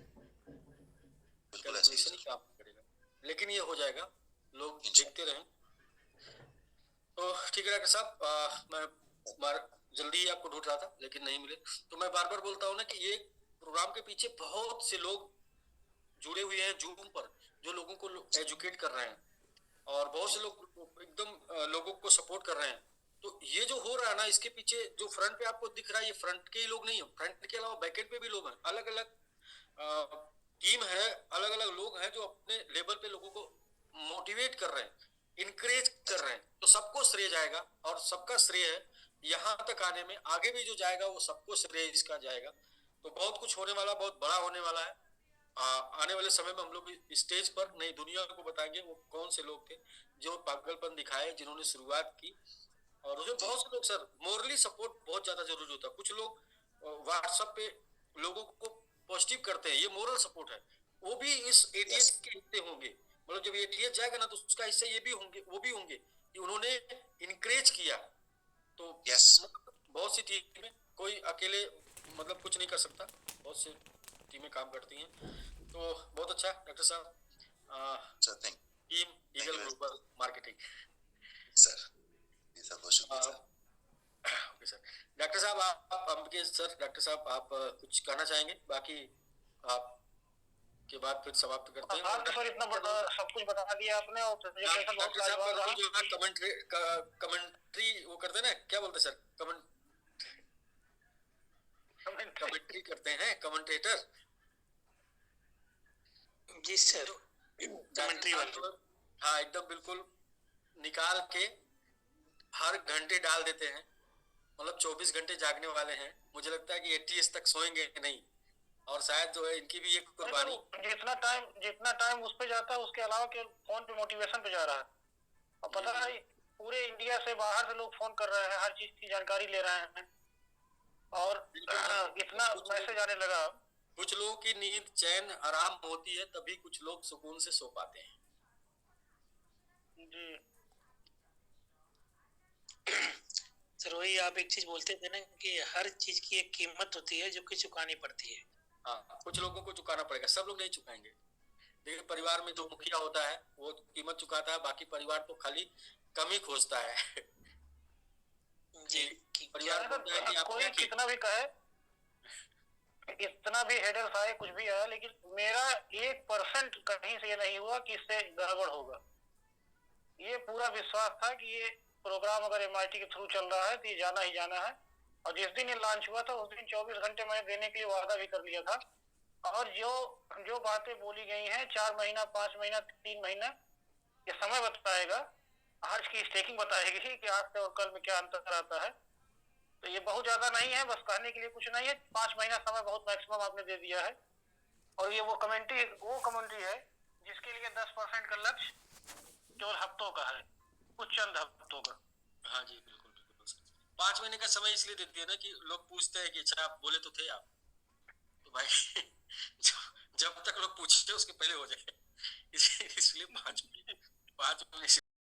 बिल्कुल ऐसे ही कैलकुलेशन ही सर। काम करेगा, लेकिन ये हो जाएगा, लोग देखते रहें। तो ठीक है डॉक्टर साहब, मैं जल्दी ही आपको ढूंढ रहा था लेकिन नहीं मिले, तो मैं बार बार बोलता हूँ ना कि ये प्रोग्राम के पीछे बहुत से लोग जुड़े हुए हैं जूम पर, जो लोगों को एजुकेट कर रहे हैं, और बहुत से लोग एकदम लोगों को सपोर्ट कर रहे हैं। तो ये जो हो रहा है ना, इसके पीछे जो फ्रंट पे आपको दिख रहा है, ये फ्रंट के ही लोग नहीं है, फ्रंट के अलावा बैकेंड पे भी लोग हैं, अलग अलग टीम है, अलग अलग लोग हैं जो अपने लेवल पे लोगों को मोटिवेट कर रहे हैं, इनकरेज कर रहे हैं। तो सबको श्रेय जाएगा और सबका श्रेय है यहाँ तक आने में, आगे भी जो जाएगा वो सबको श्रेय इसका जाएगा। तो बहुत कुछ होने वाला, बहुत बड़ा होने वाला है। आने वाले समय में हम लोग स्टेज पर नई दुनिया को बताएंगे वो कौन से लोग थे जो पागलपन दिखाए, जिन्होंने शुरुआत की। और उसमें बहुत से लोग सर, मोरली सपोर्ट बहुत ज्यादा जरूरी होता है। कुछ लोग व्हाट्सएप पे लोगों को पॉजिटिव करते हैं, ये मोरल सपोर्ट है। वो भी इस एटीएस के हिस्से होंगे, मतलब जब एटीएस जाएगा ना तो उसका हिस्सा ये भी होंगे, वो भी होंगे कि उन्होंने इनकरेज किया। तो बहुत सी टीमें, कोई अकेले मतलब कुछ नहीं कर सकता, बहुत सी टीमें काम करती हैं। तो बहुत अच्छा डॉक्टर साहब, team eagle global marketing sir, ये सब बहुत शुक्रिया सर। Okay sir. डॉक्टर साहब आप हमके सर, डॉक्टर साहब आप कुछ कहना चाहेंगे? बाकी आप के बाद फिर समाप्त करते हैं। तो सर इतना बड़ा सब कुछ बता दिया आपने, और प्रेजेंटेशन बहुत लाजवाब रहा। जो कमेंट्री वो करते हैं ना, क्या बोलते हैं सर, कमेंट्री करते हैं, कमेंटेटर जी सर, कमेंट्री वाले, हाँ एकदम बिल्कुल निकाल के हर घंटे डाल देते हैं, मतलब 24 घंटे जागने वाले हैं। मुझे लगता है कि 80 तक सोएंगे नहीं, और शायद जो है इनकी भी एक कुर्बानी। जितना टाइम उस पे जाता है उसके अलावा केवल फोन पे मोटिवेशन पे जा रहा है। और पता है पूरे इंडिया से बाहर से लोग फोन कर रहे हैं, हर चीज की जानकारी ले रहे हैं, और इतना मैसेज आने लगा। कुछ लोगों की नींद, चैन, आराम होती है, तभी कुछ लोग सुकून से सो पाते हैं जी। सर वही आप एक चीज बोलते थे ना कि हर चीज की एक कीमत होती है जो कि चुकानी पड़ती है। हाँ, कुछ लोगों को चुकाना पड़ेगा, सब लोग नहीं चुकाएंगे। देखिए परिवार में जो मुखिया होता है वो कीमत चुकाता है, बाकी परिवार तो खाली कमी खोजता है जी, परिवार कोई कितना भी कहे, इतना भी हेडर्स आए, कुछ भी आया, लेकिन मेरा 1% कहीं से ये नहीं हुआ कि इससे गड़बड़ होगा। ये पूरा विश्वास था कि ये प्रोग्राम अगर एमआईटी के थ्रू चल रहा है तो ये जाना ही जाना है। और जिस दिन ये लॉन्च हुआ था उस दिन 24 घंटे मैंने देने के लिए वादा भी कर लिया था। और जो बातें बोली गई हैं, 4 महीना, 5 महीना, 3 महीना, ये समय बताएगा, आज की स्टेकिंग बताएगी कि आज से और कल में क्या अंतर आता है। तो ये बहुत ज्यादा नहीं है, बस कहने के लिए कुछ नहीं है। 5 महीना समय बहुत मैक्सिमम आपने दे दिया है। और ये वो कमेंट्री है जिसके लिए 10% का लक्ष्य केवल हफ्तों का है, कुछ चंद हफ्तों का। हाँ जी बिल्कुल बिल्कुल सर। 5 महीने का समय इसलिए देती है ना कि लोग पूछते हैं कि अच्छा आप बोले तो थे आप, तो भाई जब तक लोग पूछते उसके पहले हो जाए इसलिए 5 मिनट